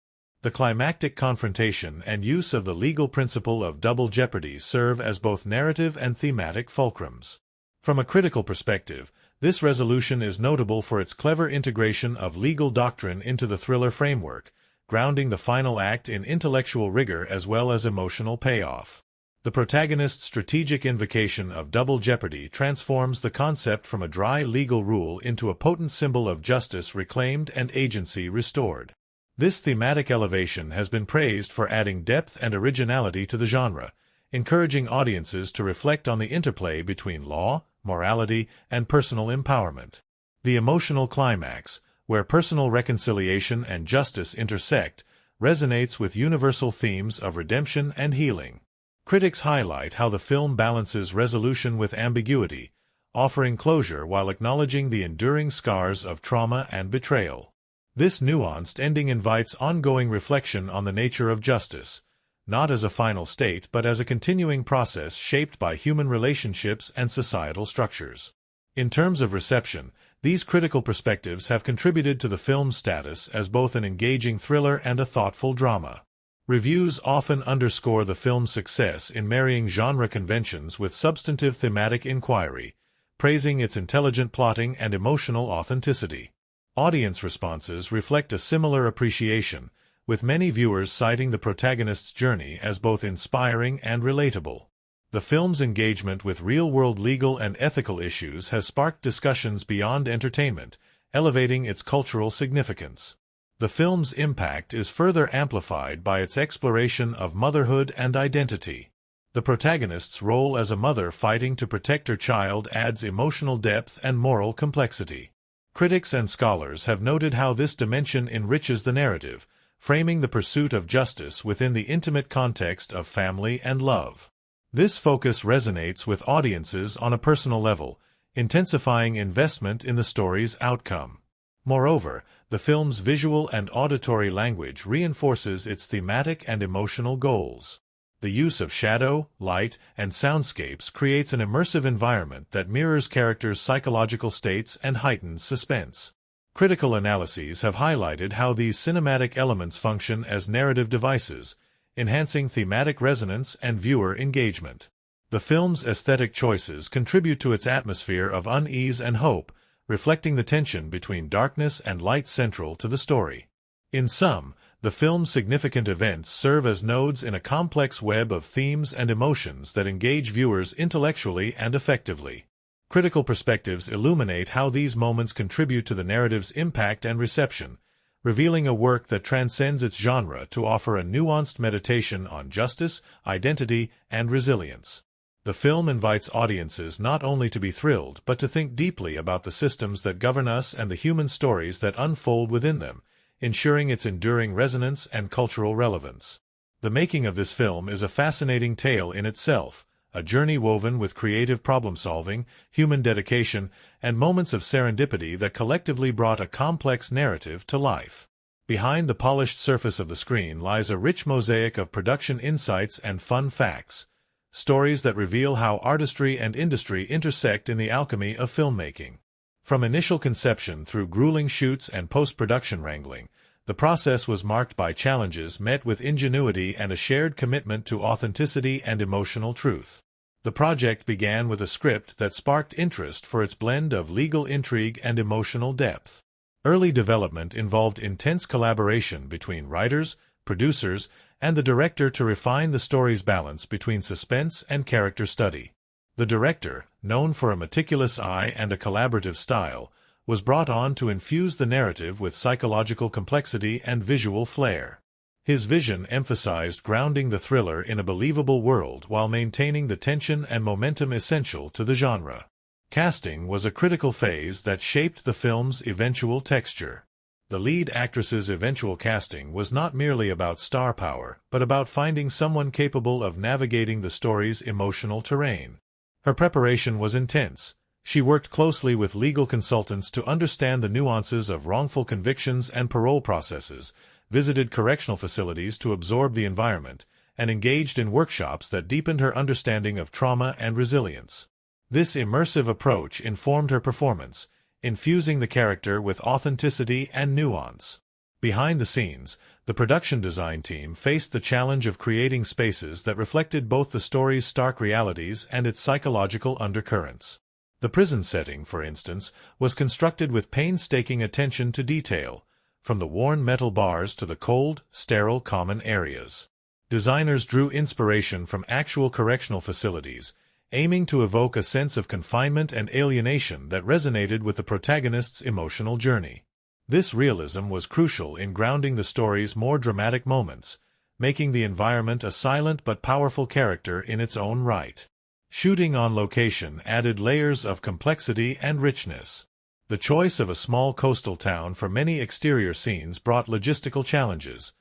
The climactic confrontation and use of the legal principle of double jeopardy serve as both narrative and thematic fulcrums. From a critical perspective, this resolution is notable for its clever integration of legal doctrine into the thriller framework, grounding the final act in intellectual rigor as well as emotional payoff. The protagonist's strategic invocation of double jeopardy transforms the concept from a dry legal rule into a potent symbol of justice reclaimed and agency restored. This thematic elevation has been praised for adding depth and originality to the genre, encouraging audiences to reflect on the interplay between law, morality, and personal empowerment. The emotional climax, where personal reconciliation and justice intersect, resonates with universal themes of redemption and healing. Critics highlight how the film balances resolution with ambiguity, offering closure while acknowledging the enduring scars of trauma and betrayal. This nuanced ending invites ongoing reflection on the nature of justice, not as a final state but as a continuing process shaped by human relationships and societal structures. In terms of reception, these critical perspectives have contributed to the film's status as both an engaging thriller and a thoughtful drama. Reviews often underscore the film's success in marrying genre conventions with substantive thematic inquiry, praising its intelligent plotting and emotional authenticity. Audience responses reflect a similar appreciation, with many viewers citing the protagonist's journey as both inspiring and relatable. The film's engagement with real-world legal and ethical issues has sparked discussions beyond entertainment, elevating its cultural significance. The film's impact is further amplified by its exploration of motherhood and identity. The protagonist's role as a mother fighting to protect her child adds emotional depth and moral complexity. Critics and scholars have noted how this dimension enriches the narrative, framing the pursuit of justice within the intimate context of family and love. This focus resonates with audiences on a personal level, intensifying investment in the story's outcome. Moreover, the film's visual and auditory language reinforces its thematic and emotional goals. The use of shadow, light, and soundscapes creates an immersive environment that mirrors characters' psychological states and heightens suspense. Critical analyses have highlighted how these cinematic elements function as narrative devices, enhancing thematic resonance and viewer engagement. The film's aesthetic choices contribute to its atmosphere of unease and hope, reflecting the tension between darkness and light central to the story. In sum, the film's significant events serve as nodes in a complex web of themes and emotions that engage viewers intellectually and effectively. Critical perspectives illuminate how these moments contribute to the narrative's impact and reception, revealing a work that transcends its genre to offer a nuanced meditation on justice, identity, and resilience. The film invites audiences not only to be thrilled but to think deeply about the systems that govern us and the human stories that unfold within them, ensuring its enduring resonance and cultural relevance. The making of this film is a fascinating tale in itself, a journey woven with creative problem-solving, human dedication, and moments of serendipity that collectively brought a complex narrative to life. Behind the polished surface of the screen lies a rich mosaic of production insights and fun facts, stories that reveal how artistry and industry intersect in the alchemy of filmmaking. From initial conception through grueling shoots and post-production wrangling, the process was marked by challenges met with ingenuity and a shared commitment to authenticity and emotional truth. The project began with a script that sparked interest for its blend of legal intrigue and emotional depth. Early development involved intense collaboration between writers, producers, and the director to refine the story's balance between suspense and character study. The director, known for a meticulous eye and a collaborative style, was brought on to infuse the narrative with psychological complexity and visual flair. His vision emphasized grounding the thriller in a believable world while maintaining the tension and momentum essential to the genre. Casting was a critical phase that shaped the film's eventual texture. The lead actress's eventual casting was not merely about star power, but about finding someone capable of navigating the story's emotional terrain. Her preparation was intense. She worked closely with legal consultants to understand the nuances of wrongful convictions and parole processes, visited correctional facilities to absorb the environment, and engaged in workshops that deepened her understanding of trauma and resilience. This immersive approach informed her performance, infusing the character with authenticity and nuance. Behind the scenes, the production design team faced the challenge of creating spaces that reflected both the story's stark realities and its psychological undercurrents. The prison setting, for instance, was constructed with painstaking attention to detail, from the worn metal bars to the cold, sterile common areas. Designers drew inspiration from actual correctional facilities, aiming to evoke a sense of confinement and alienation that resonated with the protagonist's emotional journey. This realism was crucial in grounding the story's more dramatic moments, making the environment a silent but powerful character in its own right. Shooting on location added layers of complexity and richness. The choice of a small coastal town for many exterior scenes brought logistical challenges.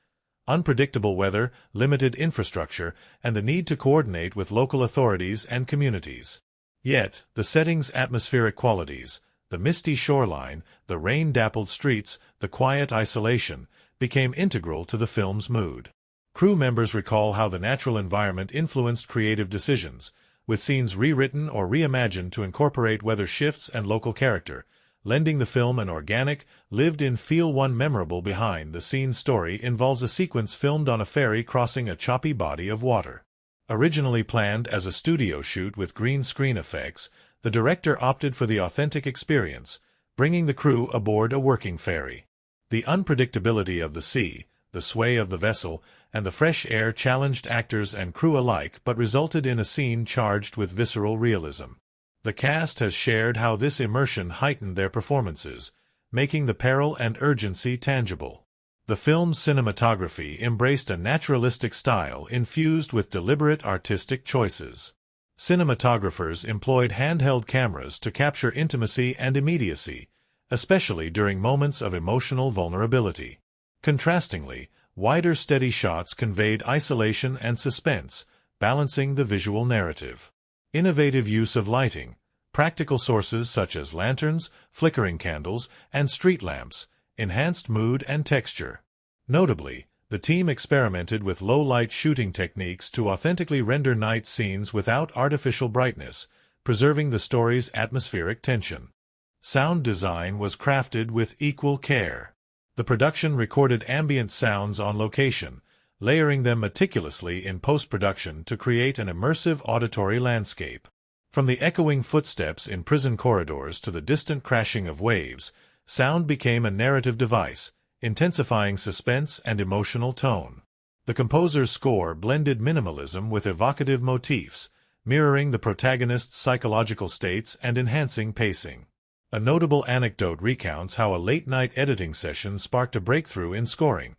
Unpredictable weather, limited infrastructure, and the need to coordinate with local authorities and communities. Yet, the setting's atmospheric qualities, the misty shoreline, the rain-dappled streets, the quiet isolation, became integral to the film's mood. Crew members recall how the natural environment influenced creative decisions, with scenes rewritten or reimagined to incorporate weather shifts and local character, lending the film an organic, lived-in feel. One memorable behind-the-scenes story involves a sequence filmed on a ferry crossing a choppy body of water. Originally planned as a studio shoot with green screen effects, the director opted for the authentic experience, bringing the crew aboard a working ferry. The unpredictability of the sea, the sway of the vessel, and the fresh air challenged actors and crew alike but resulted in a scene charged with visceral realism. The cast has shared how this immersion heightened their performances, making the peril and urgency tangible. The film's cinematography embraced a naturalistic style infused with deliberate artistic choices. Cinematographers employed handheld cameras to capture intimacy and immediacy, especially during moments of emotional vulnerability. Contrastingly, wider steady shots conveyed isolation and suspense, balancing the visual narrative. Innovative use of lighting, practical sources such as lanterns, flickering candles, and street lamps, enhanced mood and texture. Notably, the team experimented with low-light shooting techniques to authentically render night scenes without artificial brightness, preserving the story's atmospheric tension. Sound design was crafted with equal care. The production recorded ambient sounds on location, layering them meticulously in post-production to create an immersive auditory landscape. From the echoing footsteps in prison corridors to the distant crashing of waves, sound became a narrative device, intensifying suspense and emotional tone. The composer's score blended minimalism with evocative motifs, mirroring the protagonist's psychological states and enhancing pacing. A notable anecdote recounts how a late-night editing session sparked a breakthrough in scoring,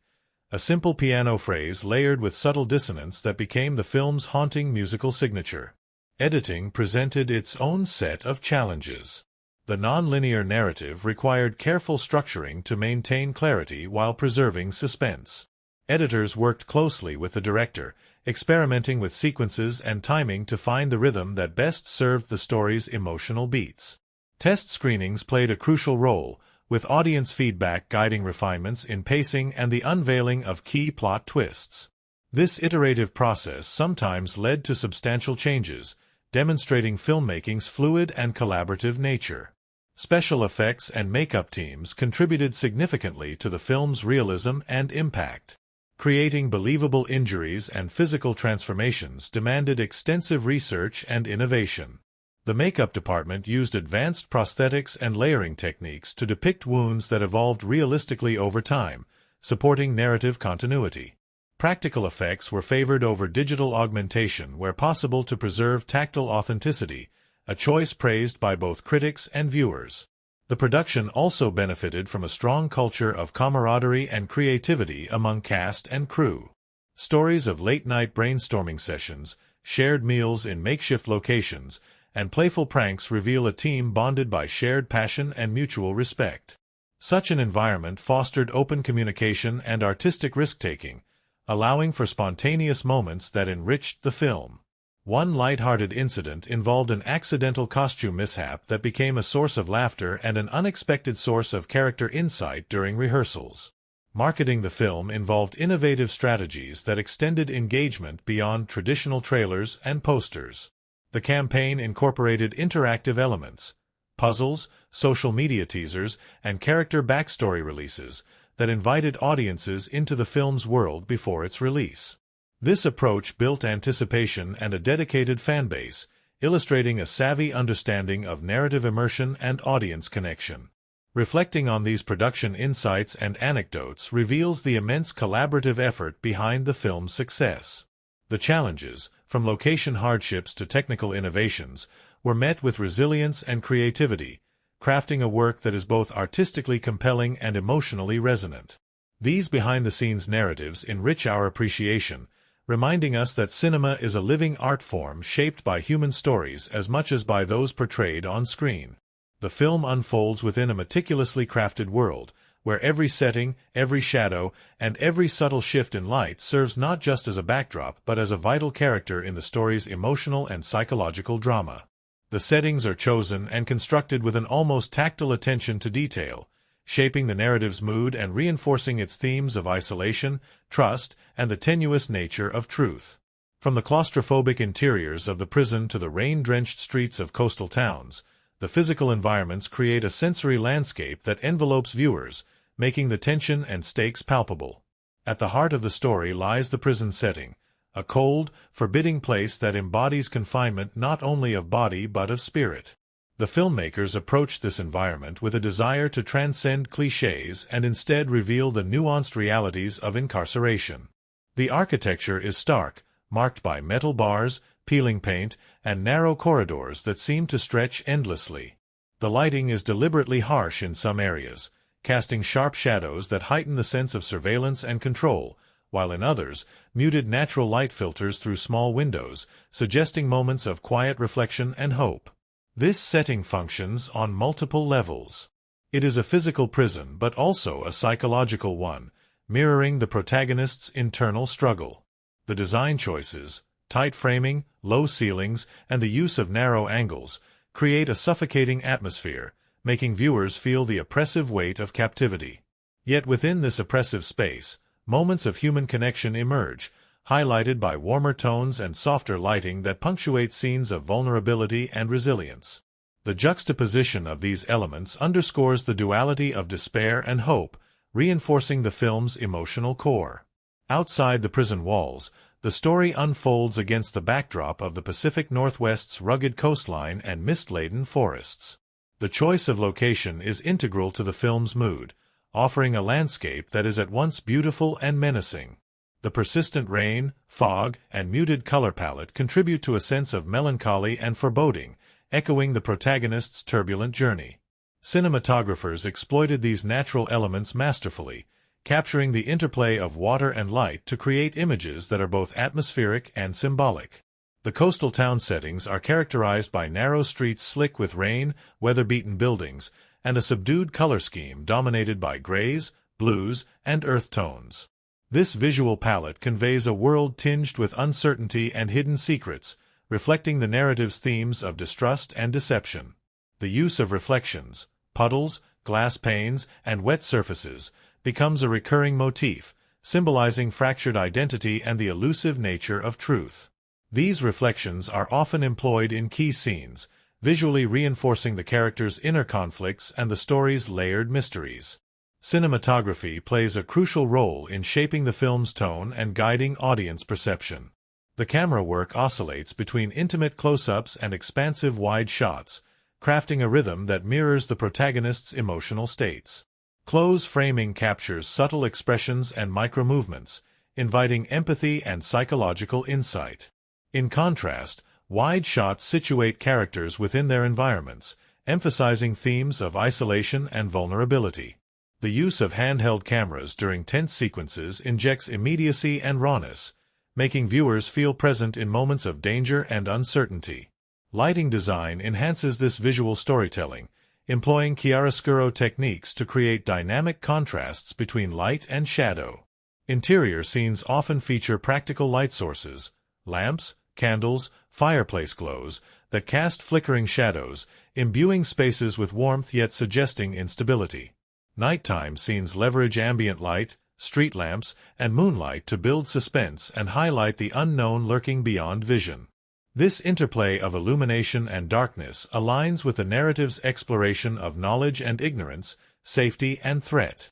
a simple piano phrase layered with subtle dissonance that became the film's haunting musical signature. Editing presented its own set of challenges. The non-linear narrative required careful structuring to maintain clarity while preserving suspense. Editors worked closely with the director, experimenting with sequences and timing to find the rhythm that best served the story's emotional beats. Test screenings played a crucial role, with audience feedback guiding refinements in pacing and the unveiling of key plot twists. This iterative process sometimes led to substantial changes, demonstrating filmmaking's fluid and collaborative nature. Special effects and makeup teams contributed significantly to the film's realism and impact. Creating believable injuries and physical transformations demanded extensive research and innovation. The makeup department used advanced prosthetics and layering techniques to depict wounds that evolved realistically over time, supporting narrative continuity. Practical effects were favored over digital augmentation where possible to preserve tactile authenticity, a choice praised by both critics and viewers. The production also benefited from a strong culture of camaraderie and creativity among cast and crew. Stories of late-night brainstorming sessions, shared meals in makeshift locations, and playful pranks reveal a team bonded by shared passion and mutual respect. Such an environment fostered open communication and artistic risk-taking, allowing for spontaneous moments that enriched the film. One light-hearted incident involved an accidental costume mishap that became a source of laughter and an unexpected source of character insight during rehearsals. Marketing the film involved innovative strategies that extended engagement beyond traditional trailers and posters. The campaign incorporated interactive elements, puzzles, social media teasers, and character backstory releases that invited audiences into the film's world before its release. This approach built anticipation and a dedicated fanbase, illustrating a savvy understanding of narrative immersion and audience connection. Reflecting on these production insights and anecdotes reveals the immense collaborative effort behind the film's success. The challenges, from location hardships to technical innovations, were met with resilience and creativity, crafting a work that is both artistically compelling and emotionally resonant. These behind-the-scenes narratives enrich our appreciation, reminding us that cinema is a living art form shaped by human stories as much as by those portrayed on screen. The film unfolds within a meticulously crafted world, where every setting, every shadow, and every subtle shift in light serves not just as a backdrop but as a vital character in the story's emotional and psychological drama. The settings are chosen and constructed with an almost tactile attention to detail, shaping the narrative's mood and reinforcing its themes of isolation, trust, and the tenuous nature of truth. From the claustrophobic interiors of the prison to the rain-drenched streets of coastal towns, the physical environments create a sensory landscape that envelopes viewers, making the tension and stakes palpable. At the heart of the story lies the prison setting, a cold, forbidding place that embodies confinement not only of body but of spirit. The filmmakers approached this environment with a desire to transcend clichés and instead reveal the nuanced realities of incarceration. The architecture is stark, marked by metal bars, peeling paint, and narrow corridors that seem to stretch endlessly. The lighting is deliberately harsh in some areas, casting sharp shadows that heighten the sense of surveillance and control, while in others, muted natural light filters through small windows, suggesting moments of quiet reflection and hope. This setting functions on multiple levels. It is a physical prison but also a psychological one, mirroring the protagonist's internal struggle. The design choices, tight framing, low ceilings, and the use of narrow angles create a suffocating atmosphere, making viewers feel the oppressive weight of captivity. Yet within this oppressive space, moments of human connection emerge, highlighted by warmer tones and softer lighting that punctuate scenes of vulnerability and resilience. The juxtaposition of these elements underscores the duality of despair and hope, reinforcing the film's emotional core. Outside the prison walls, the story unfolds against the backdrop of the Pacific Northwest's rugged coastline and mist-laden forests. The choice of location is integral to the film's mood, offering a landscape that is at once beautiful and menacing. The persistent rain, fog, and muted color palette contribute to a sense of melancholy and foreboding, echoing the protagonist's turbulent journey. Cinematographers exploited these natural elements masterfully, capturing the interplay of water and light to create images that are both atmospheric and symbolic. The coastal town settings are characterized by narrow streets slick with rain, weather-beaten buildings, and a subdued color scheme dominated by grays, blues, and earth tones. This visual palette conveys a world tinged with uncertainty and hidden secrets, reflecting the narrative's themes of distrust and deception. The use of reflections, puddles, glass panes, and wet surfaces becomes a recurring motif, symbolizing fractured identity and the elusive nature of truth. These reflections are often employed in key scenes, visually reinforcing the characters' inner conflicts and the story's layered mysteries. Cinematography plays a crucial role in shaping the film's tone and guiding audience perception. The camera work oscillates between intimate close-ups and expansive wide shots, crafting a rhythm that mirrors the protagonist's emotional states. Close framing captures subtle expressions and micro-movements, inviting empathy and psychological insight. In contrast, wide shots situate characters within their environments, emphasizing themes of isolation and vulnerability. The use of handheld cameras during tense sequences injects immediacy and rawness, making viewers feel present in moments of danger and uncertainty. Lighting design enhances this visual storytelling, employing chiaroscuro techniques to create dynamic contrasts between light and shadow. Interior scenes often feature practical light sources, lamps, candles, fireplace glows, that cast flickering shadows, imbuing spaces with warmth yet suggesting instability. Nighttime scenes leverage ambient light, street lamps, and moonlight to build suspense and highlight the unknown lurking beyond vision. This interplay of illumination and darkness aligns with the narrative's exploration of knowledge and ignorance, safety and threat.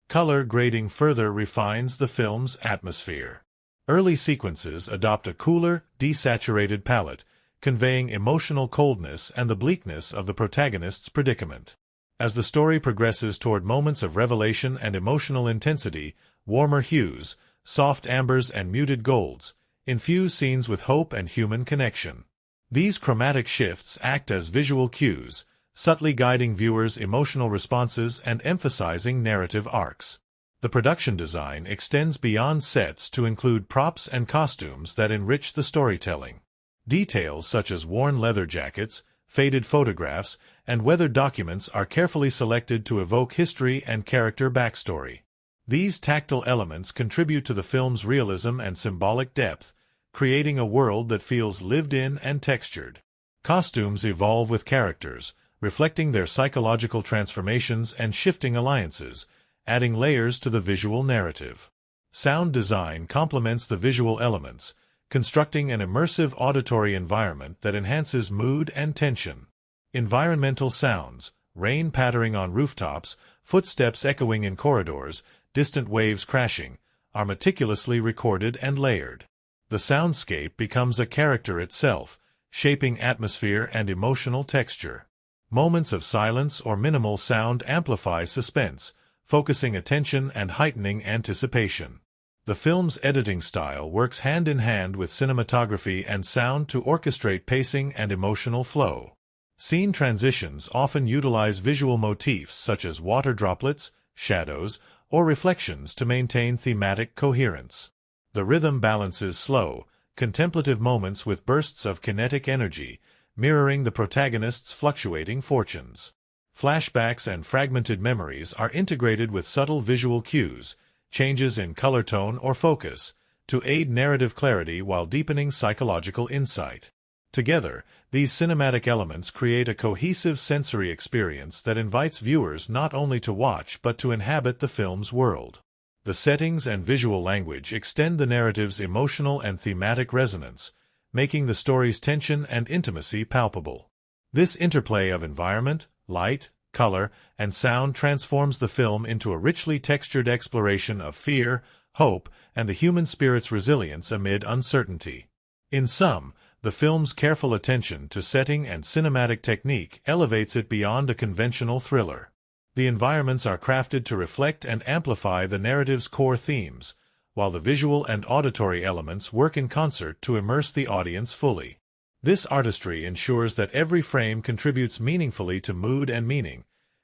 Color grading further refines the film's atmosphere. Early sequences adopt a cooler, desaturated palette, conveying emotional coldness and the bleakness of the protagonist's predicament. As the story progresses toward moments of revelation and emotional intensity, warmer hues, soft ambers and muted golds, infuse scenes with hope and human connection. These chromatic shifts act as visual cues, subtly guiding viewers' emotional responses and emphasizing narrative arcs. The production design extends beyond sets to include props and costumes that enrich the storytelling. Details such as worn leather jackets, faded photographs, and weathered documents are carefully selected to evoke history and character backstory. These tactile elements contribute to the film's realism and symbolic depth, creating a world that feels lived in and textured. Costumes evolve with characters, reflecting their psychological transformations and shifting alliances, adding layers to the visual narrative. Sound design complements the visual elements, constructing an immersive auditory environment that enhances mood and tension. Environmental sounds, rain pattering on rooftops, footsteps echoing in corridors, distant waves crashing, are meticulously recorded and layered. The soundscape becomes a character itself, shaping atmosphere and emotional texture. Moments of silence or minimal sound amplify suspense, focusing attention and heightening anticipation. The film's editing style works hand in hand with cinematography and sound to orchestrate pacing and emotional flow. Scene transitions often utilize visual motifs such as water droplets, shadows, or reflections to maintain thematic coherence. The rhythm balances slow, contemplative moments with bursts of kinetic energy, mirroring the protagonist's fluctuating fortunes. Flashbacks and fragmented memories are integrated with subtle visual cues, changes in color tone or focus, to aid narrative clarity while deepening psychological insight. Together, these cinematic elements create a cohesive sensory experience that invites viewers not only to watch but to inhabit the film's world. The settings and visual language extend the narrative's emotional and thematic resonance, making the story's tension and intimacy palpable. This interplay of environment, light, color, and sound transforms the film into a richly textured exploration of fear, hope, and the human spirit's resilience amid uncertainty. In sum, the film's careful attention to setting and cinematic technique elevates it beyond a conventional thriller. The environments are crafted to reflect and amplify the narrative's core themes, while the visual and auditory elements work in concert to immerse the audience fully. This artistry ensures that every frame contributes meaningfully to mood and meaning,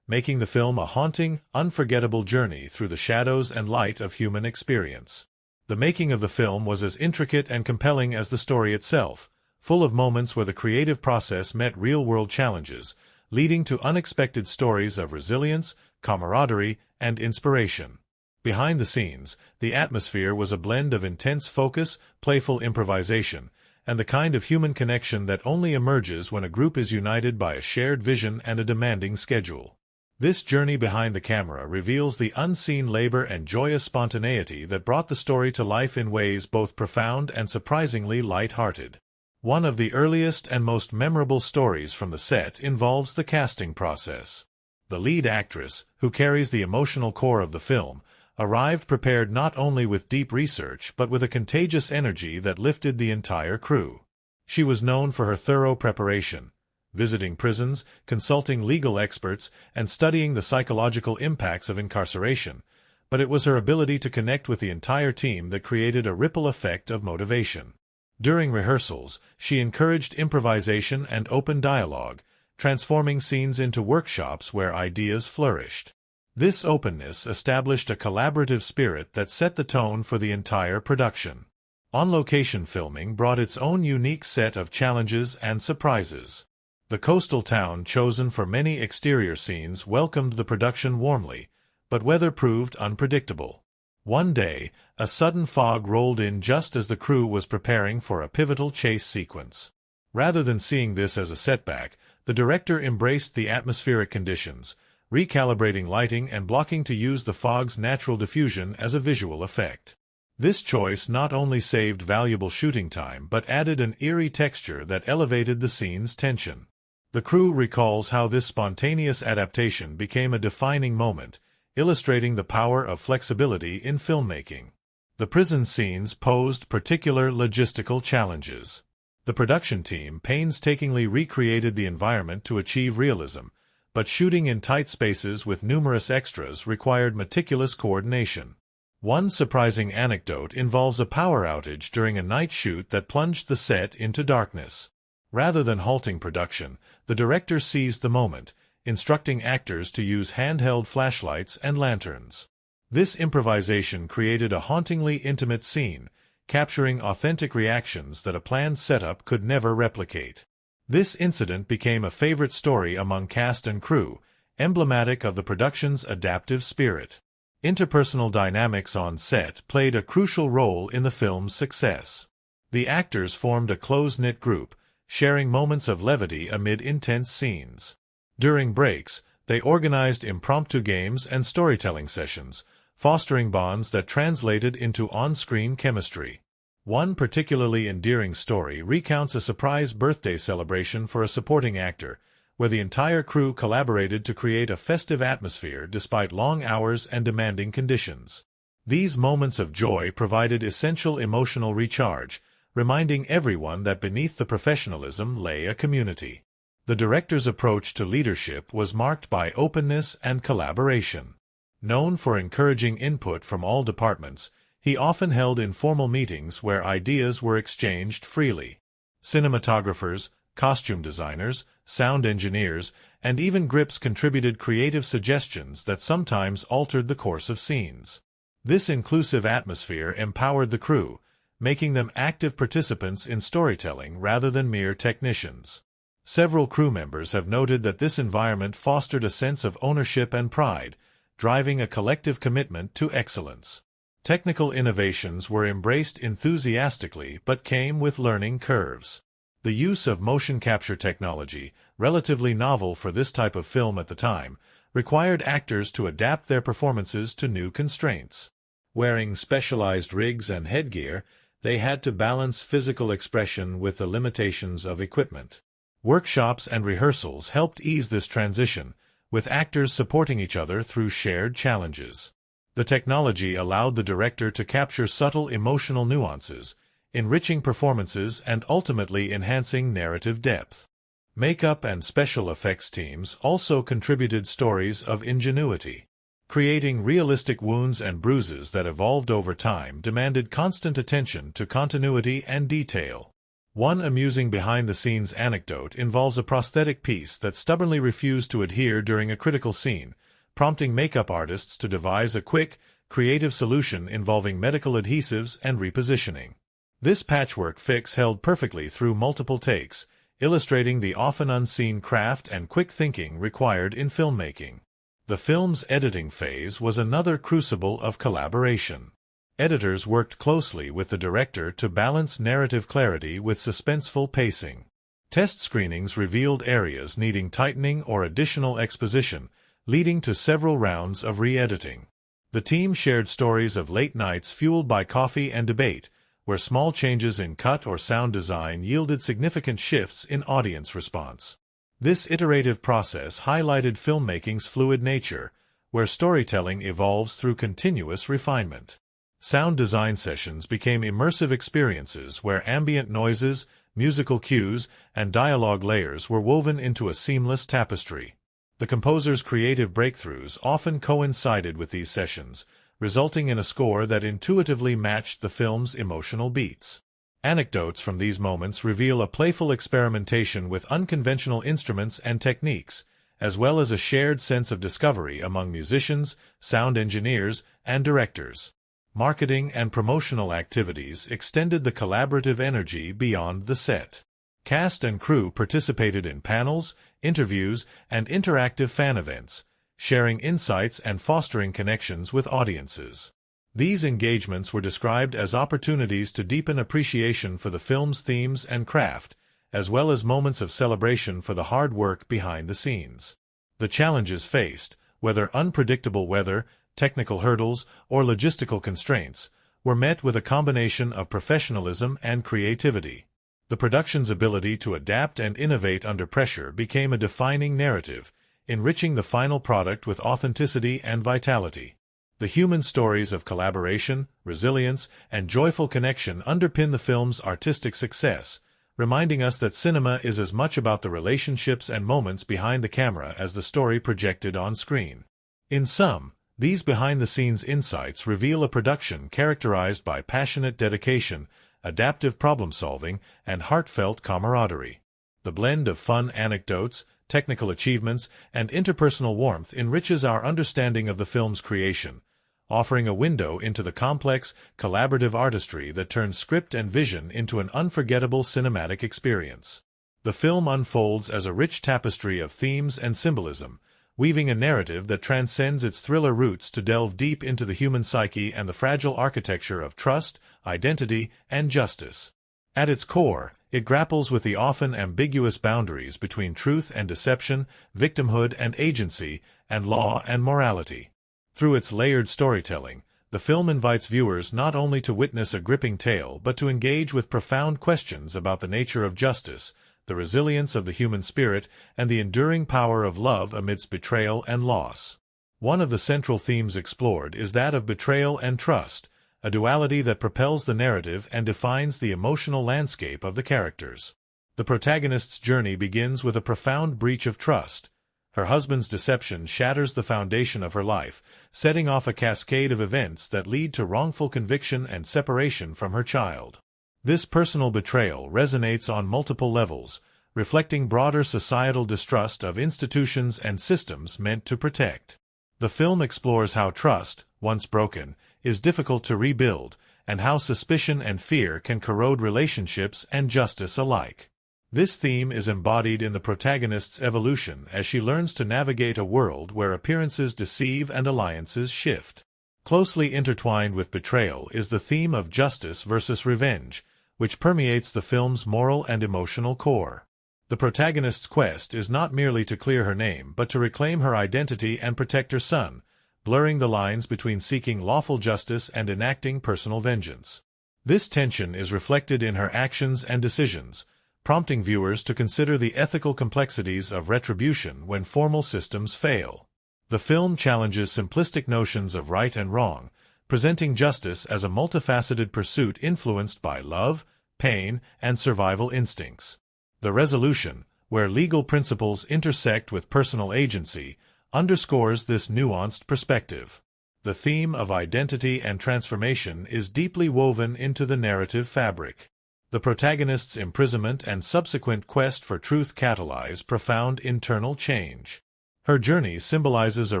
making the film a haunting, unforgettable journey through the shadows and light of human experience. The making of the film was as intricate and compelling as the story itself, full of moments where the creative process met real-world challenges, leading to unexpected stories of resilience, camaraderie, and inspiration. Behind the scenes, the atmosphere was a blend of intense focus, playful improvisation, and the kind of human connection that only emerges when a group is united by a shared vision and a demanding schedule. This journey behind the camera reveals the unseen labor and joyous spontaneity that brought the story to life in ways both profound and surprisingly light-hearted. One of the earliest and most memorable stories from the set involves the casting process. The lead actress, who carries the emotional core of the film, arrived prepared not only with deep research but with a contagious energy that lifted the entire crew. She was known for her thorough preparation, visiting prisons, consulting legal experts, and studying the psychological impacts of incarceration, but it was her ability to connect with the entire team that created a ripple effect of motivation. During rehearsals, she encouraged improvisation and open dialogue, transforming scenes into workshops where ideas flourished. This openness established a collaborative spirit that set the tone for the entire production. On-location filming brought its own unique set of challenges and surprises. The coastal town chosen for many exterior scenes welcomed the production warmly, but weather proved unpredictable. One day, a sudden fog rolled in just as the crew was preparing for a pivotal chase sequence. Rather than seeing this as a setback, the director embraced the atmospheric conditions, recalibrating lighting and blocking to use the fog's natural diffusion as a visual effect. This choice not only saved valuable shooting time but added an eerie texture that elevated the scene's tension. The crew recalls how this spontaneous adaptation became a defining moment, illustrating the power of flexibility in filmmaking. The prison scenes posed particular logistical challenges. The production team painstakingly recreated the environment to achieve realism, but shooting in tight spaces with numerous extras required meticulous coordination. One surprising anecdote involves a power outage during a night shoot that plunged the set into darkness. Rather than halting production, the director seized the moment, instructing actors to use handheld flashlights and lanterns. This improvisation created a hauntingly intimate scene, capturing authentic reactions that a planned setup could never replicate. This incident became a favorite story among cast and crew, emblematic of the production's adaptive spirit. Interpersonal dynamics on set played a crucial role in the film's success. The actors formed a close-knit group, sharing moments of levity amid intense scenes. During breaks, they organized impromptu games and storytelling sessions, fostering bonds that translated into on-screen chemistry. One particularly endearing story recounts a surprise birthday celebration for a supporting actor, where the entire crew collaborated to create a festive atmosphere despite long hours and demanding conditions. These moments of joy provided essential emotional recharge, reminding everyone that beneath the professionalism lay a community. The director's approach to leadership was marked by openness and collaboration. Known for encouraging input from all departments, he often held informal meetings where ideas were exchanged freely. Cinematographers, costume designers, sound engineers, and even grips contributed creative suggestions that sometimes altered the course of scenes. This inclusive atmosphere empowered the crew, making them active participants in storytelling rather than mere technicians. Several crew members have noted that this environment fostered a sense of ownership and pride, driving a collective commitment to excellence. Technical innovations were embraced enthusiastically but came with learning curves. The use of motion capture technology, relatively novel for this type of film at the time, required actors to adapt their performances to new constraints. Wearing specialized rigs and headgear, they had to balance physical expression with the limitations of equipment. Workshops and rehearsals helped ease this transition, with actors supporting each other through shared challenges. The technology allowed the director to capture subtle emotional nuances, enriching performances and ultimately enhancing narrative depth. Makeup and special effects teams also contributed stories of ingenuity. Creating realistic wounds and bruises that evolved over time demanded constant attention to continuity and detail. One amusing behind-the-scenes anecdote involves a prosthetic piece that stubbornly refused to adhere during a critical scene, prompting makeup artists to devise a quick, creative solution involving medical adhesives and repositioning. This patchwork fix held perfectly through multiple takes, illustrating the often unseen craft and quick thinking required in filmmaking. The film's editing phase was another crucible of collaboration. Editors worked closely with the director to balance narrative clarity with suspenseful pacing. Test screenings revealed areas needing tightening or additional exposition, leading to several rounds of re-editing. The team shared stories of late nights fueled by coffee and debate, where small changes in cut or sound design yielded significant shifts in audience response. This iterative process highlighted filmmaking's fluid nature, where storytelling evolves through continuous refinement. Sound design sessions became immersive experiences where ambient noises, musical cues, and dialogue layers were woven into a seamless tapestry. The composer's creative breakthroughs often coincided with these sessions, resulting in a score that intuitively matched the film's emotional beats. Anecdotes from these moments reveal a playful experimentation with unconventional instruments and techniques, as well as a shared sense of discovery among musicians, sound engineers, and directors. Marketing and promotional activities extended the collaborative energy beyond the set. Cast and crew participated in panels, interviews, and interactive fan events, sharing insights and fostering connections with audiences. These engagements were described as opportunities to deepen appreciation for the film's themes and craft, as well as moments of celebration for the hard work behind the scenes. The challenges faced, whether unpredictable weather, technical hurdles, or logistical constraints, were met with a combination of professionalism and creativity. The production's ability to adapt and innovate under pressure became a defining narrative, enriching the final product with authenticity and vitality. The human stories of collaboration, resilience, and joyful connection underpin the film's artistic success, reminding us that cinema is as much about the relationships and moments behind the camera as the story projected on screen. In sum, these behind-the-scenes insights reveal a production characterized by passionate dedication, adaptive problem-solving, and heartfelt camaraderie. The blend of fun anecdotes, technical achievements, and interpersonal warmth enriches our understanding of the film's creation, offering a window into the complex, collaborative artistry that turns script and vision into an unforgettable cinematic experience. The film unfolds as a rich tapestry of themes and symbolism, weaving a narrative that transcends its thriller roots to delve deep into the human psyche and the fragile architecture of trust, identity, and justice. At its core, it grapples with the often ambiguous boundaries between truth and deception, victimhood and agency, and law and morality. Through its layered storytelling, the film invites viewers not only to witness a gripping tale but to engage with profound questions about the nature of justice, the resilience of the human spirit, and the enduring power of love amidst betrayal and loss. One of the central themes explored is that of betrayal and trust, a duality that propels the narrative and defines the emotional landscape of the characters. The protagonist's journey begins with a profound breach of trust. Her husband's deception shatters the foundation of her life, setting off a cascade of events that lead to wrongful conviction and separation from her child. This personal betrayal resonates on multiple levels, reflecting broader societal distrust of institutions and systems meant to protect. The film explores how trust, once broken, is difficult to rebuild, and how suspicion and fear can corrode relationships and justice alike. This theme is embodied in the protagonist's evolution as she learns to navigate a world where appearances deceive and alliances shift. Closely intertwined with betrayal is the theme of justice versus revenge, which permeates the film's moral and emotional core. The protagonist's quest is not merely to clear her name but to reclaim her identity and protect her son, blurring the lines between seeking lawful justice and enacting personal vengeance. This tension is reflected in her actions and decisions, prompting viewers to consider the ethical complexities of retribution when formal systems fail. The film challenges simplistic notions of right and wrong, presenting justice as a multifaceted pursuit influenced by love, pain, and survival instincts. The resolution, where legal principles intersect with personal agency, underscores this nuanced perspective. The theme of identity and transformation is deeply woven into the narrative fabric. The protagonist's imprisonment and subsequent quest for truth catalyze profound internal change. Her journey symbolizes a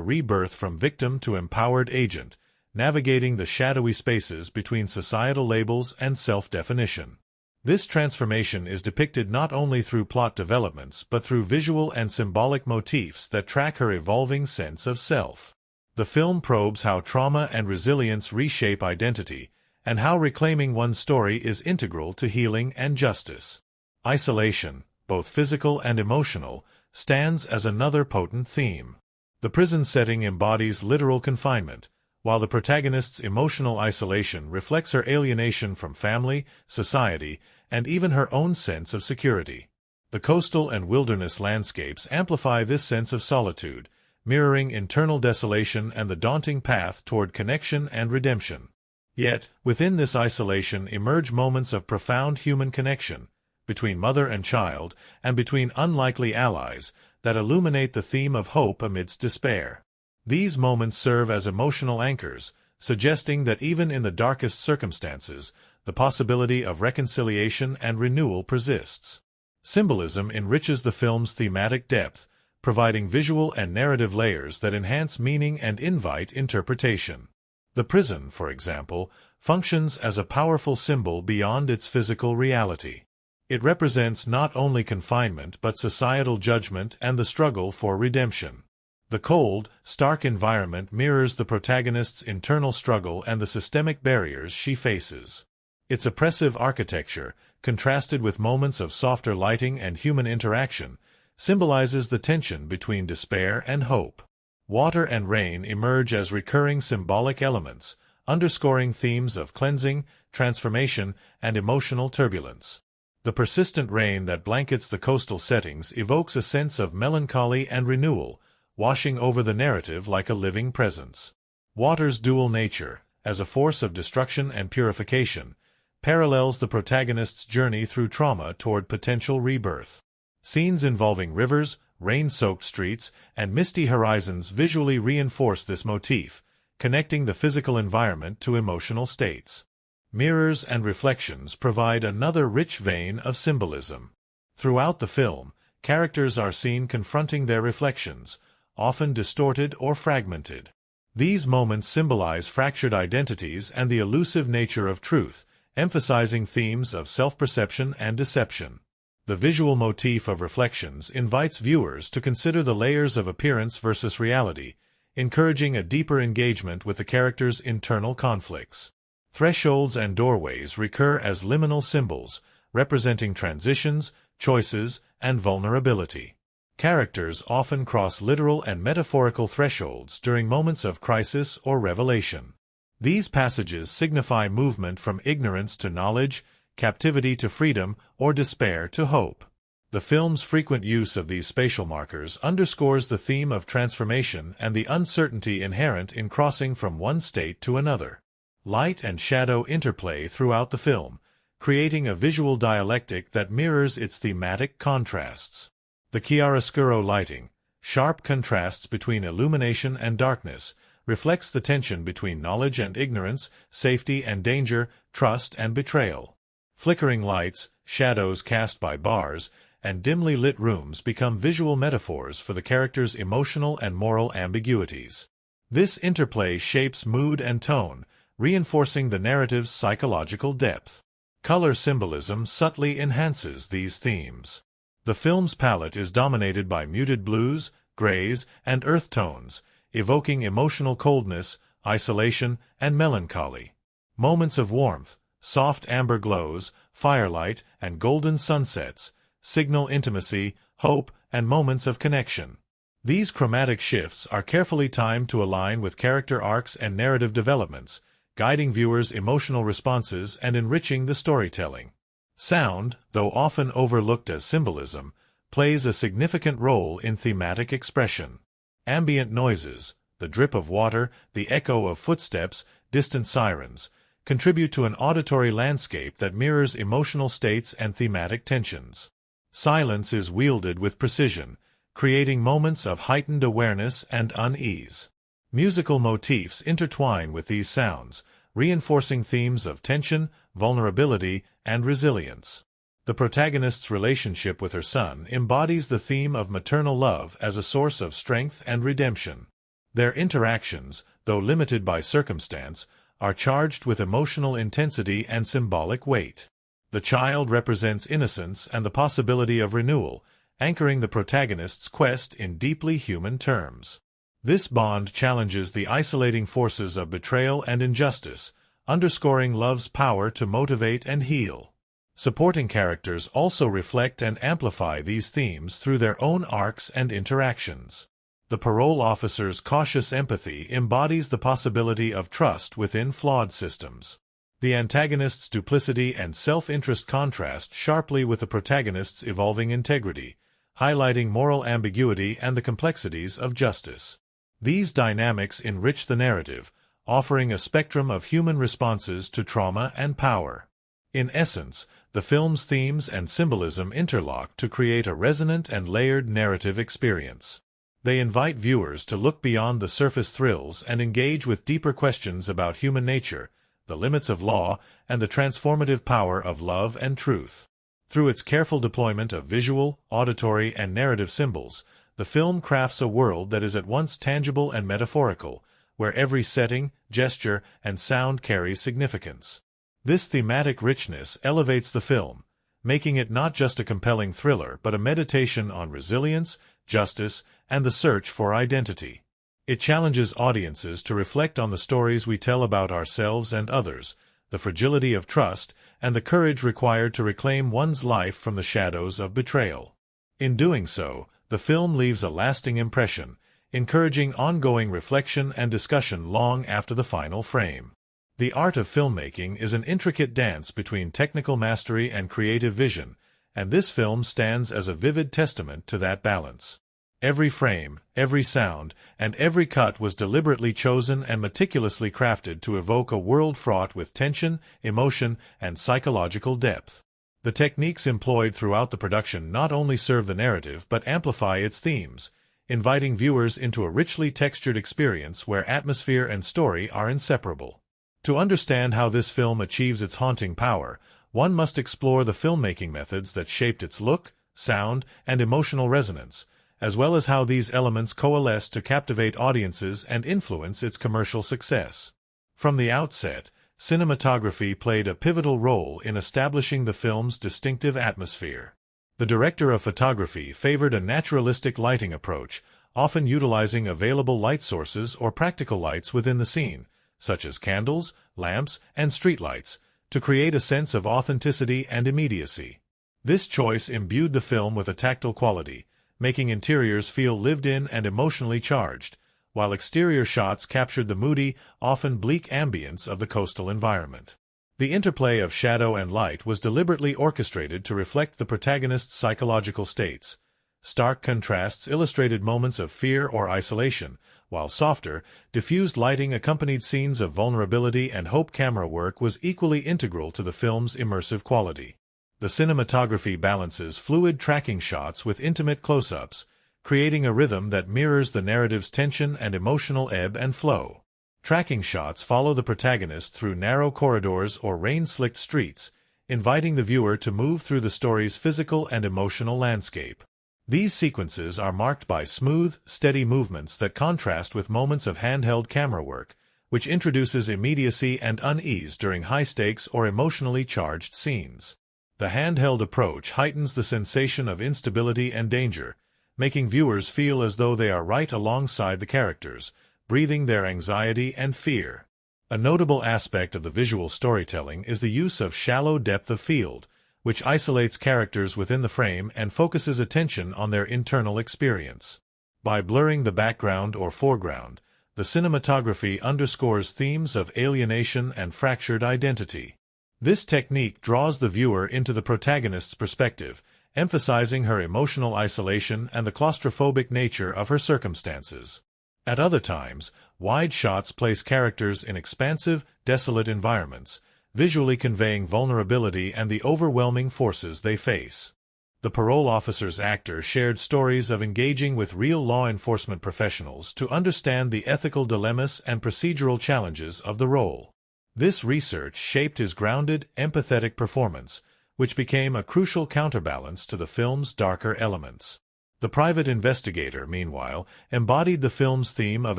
rebirth from victim to empowered agent, navigating the shadowy spaces between societal labels and self-definition. This transformation is depicted not only through plot developments but through visual and symbolic motifs that track her evolving sense of self. The film probes how trauma and resilience reshape identity, and how reclaiming one's story is integral to healing and justice. Isolation, both physical and emotional, stands as another potent theme. The prison setting embodies literal confinement, while the protagonist's emotional isolation reflects her alienation from family, society, and even her own sense of security. The coastal and wilderness landscapes amplify this sense of solitude, mirroring internal desolation and the daunting path toward connection and redemption. Yet, within this isolation emerge moments of profound human connection, between mother and child, and between unlikely allies, that illuminate the theme of hope amidst despair. These moments serve as emotional anchors, suggesting that even in the darkest circumstances, the possibility of reconciliation and renewal persists. Symbolism enriches the film's thematic depth, providing visual and narrative layers that enhance meaning and invite interpretation. The prison, for example, functions as a powerful symbol beyond its physical reality. It represents not only confinement but societal judgment and the struggle for redemption. The cold, stark environment mirrors the protagonist's internal struggle and the systemic barriers she faces. Its oppressive architecture, contrasted with moments of softer lighting and human interaction, symbolizes the tension between despair and hope. Water and rain emerge as recurring symbolic elements, underscoring themes of cleansing, transformation, and emotional turbulence. The persistent rain that blankets the coastal settings evokes a sense of melancholy and renewal, washing over the narrative like a living presence. Water's dual nature, as a force of destruction and purification, parallels the protagonist's journey through trauma toward potential rebirth. Scenes involving rivers, rain-soaked streets, and misty horizons visually reinforce this motif, connecting the physical environment to emotional states. Mirrors and reflections provide another rich vein of symbolism. Throughout the film, characters are seen confronting their reflections, often distorted or fragmented. These moments symbolize fractured identities and the elusive nature of truth, emphasizing themes of self-perception and deception. The visual motif of reflections invites viewers to consider the layers of appearance versus reality, encouraging a deeper engagement with the characters' internal conflicts. Thresholds and doorways recur as liminal symbols, representing transitions, choices, and vulnerability. Characters often cross literal and metaphorical thresholds during moments of crisis or revelation. These passages signify movement from ignorance to knowledge, captivity to freedom, or despair to hope. The film's frequent use of these spatial markers underscores the theme of transformation and the uncertainty inherent in crossing from one state to another. Light and shadow interplay throughout the film, creating a visual dialectic that mirrors its thematic contrasts. The chiaroscuro lighting, sharp contrasts between illumination and darkness, reflects the tension between knowledge and ignorance, safety and danger, trust and betrayal. Flickering lights, shadows cast by bars, and dimly lit rooms become visual metaphors for the characters' emotional and moral ambiguities. This interplay shapes mood and tone, reinforcing the narrative's psychological depth. Color symbolism subtly enhances these themes. The film's palette is dominated by muted blues, grays, and earth tones, evoking emotional coldness, isolation, and melancholy. Moments of warmth, soft amber glows, firelight, and golden sunsets signal intimacy, hope, and moments of connection. These chromatic shifts are carefully timed to align with character arcs and narrative developments, guiding viewers' emotional responses and enriching the storytelling. Sound, though often overlooked as symbolism, plays a significant role in thematic expression. Ambient noises, the drip of water, the echo of footsteps, distant sirens, contribute to an auditory landscape that mirrors emotional states and thematic tensions. Silence is wielded with precision, creating moments of heightened awareness and unease. Musical motifs intertwine with these sounds, reinforcing themes of tension, vulnerability, and resilience. The protagonist's relationship with her son embodies the theme of maternal love as a source of strength and redemption. Their interactions, though limited by circumstance, are charged with emotional intensity and symbolic weight. The child represents innocence and the possibility of renewal, anchoring the protagonist's quest in deeply human terms. This bond challenges the isolating forces of betrayal and injustice, underscoring love's power to motivate and heal. Supporting characters also reflect and amplify these themes through their own arcs and interactions. The parole officer's cautious empathy embodies the possibility of trust within flawed systems. The antagonist's duplicity and self-interest contrast sharply with the protagonist's evolving integrity, highlighting moral ambiguity and the complexities of justice. These dynamics enrich the narrative, offering a spectrum of human responses to trauma and power. In essence, the film's themes and symbolism interlock to create a resonant and layered narrative experience. They invite viewers to look beyond the surface thrills and engage with deeper questions about human nature, the limits of law, and the transformative power of love and truth. Through its careful deployment of visual, auditory, and narrative symbols, the film crafts a world that is at once tangible and metaphorical, where every setting, gesture, and sound carries significance. This thematic richness elevates the film, making it not just a compelling thriller but a meditation on resilience, justice, and the search for identity. It challenges audiences to reflect on the stories we tell about ourselves and others, the fragility of trust, and the courage required to reclaim one's life from the shadows of betrayal. In doing so, the film leaves a lasting impression, encouraging ongoing reflection and discussion long after the final frame. The art of filmmaking is an intricate dance between technical mastery and creative vision, and this film stands as a vivid testament to that balance. Every frame, every sound, and every cut was deliberately chosen and meticulously crafted to evoke a world fraught with tension, emotion, and psychological depth. The techniques employed throughout the production not only serve the narrative but amplify its themes, inviting viewers into a richly textured experience where atmosphere and story are inseparable. To understand how this film achieves its haunting power, one must explore the filmmaking methods that shaped its look, sound, and emotional resonance, as well as how these elements coalesce to captivate audiences and influence its commercial success. From the outset, cinematography played a pivotal role in establishing the film's distinctive atmosphere. The director of photography favored a naturalistic lighting approach, often utilizing available light sources or practical lights within the scene, such as candles, lamps, and streetlights, to create a sense of authenticity and immediacy. This choice imbued the film with a tactile quality, making interiors feel lived in and emotionally charged, while exterior shots captured the moody, often bleak ambience of the coastal environment. The interplay of shadow and light was deliberately orchestrated to reflect the protagonist's psychological states. Stark contrasts illustrated moments of fear or isolation, while softer, diffused lighting accompanied scenes of vulnerability and hope. Camera work was equally integral to the film's immersive quality. The cinematography balances fluid tracking shots with intimate close-ups, creating a rhythm that mirrors the narrative's tension and emotional ebb and flow. Tracking shots follow the protagonist through narrow corridors or rain-slicked streets, inviting the viewer to move through the story's physical and emotional landscape. These sequences are marked by smooth, steady movements that contrast with moments of handheld camera work, which introduces immediacy and unease during high-stakes or emotionally charged scenes. The handheld approach heightens the sensation of instability and danger, making viewers feel as though they are right alongside the characters, breathing their anxiety and fear. A notable aspect of the visual storytelling is the use of shallow depth of field, which isolates characters within the frame and focuses attention on their internal experience. By blurring the background or foreground, the cinematography underscores themes of alienation and fractured identity. This technique draws the viewer into the protagonist's perspective, emphasizing her emotional isolation and the claustrophobic nature of her circumstances. At other times, wide shots place characters in expansive, desolate environments, visually conveying vulnerability and the overwhelming forces they face. The parole officer's actor shared stories of engaging with real law enforcement professionals to understand the ethical dilemmas and procedural challenges of the role. This research shaped his grounded, empathetic performance, which became a crucial counterbalance to the film's darker elements. The private investigator, meanwhile, embodied the film's theme of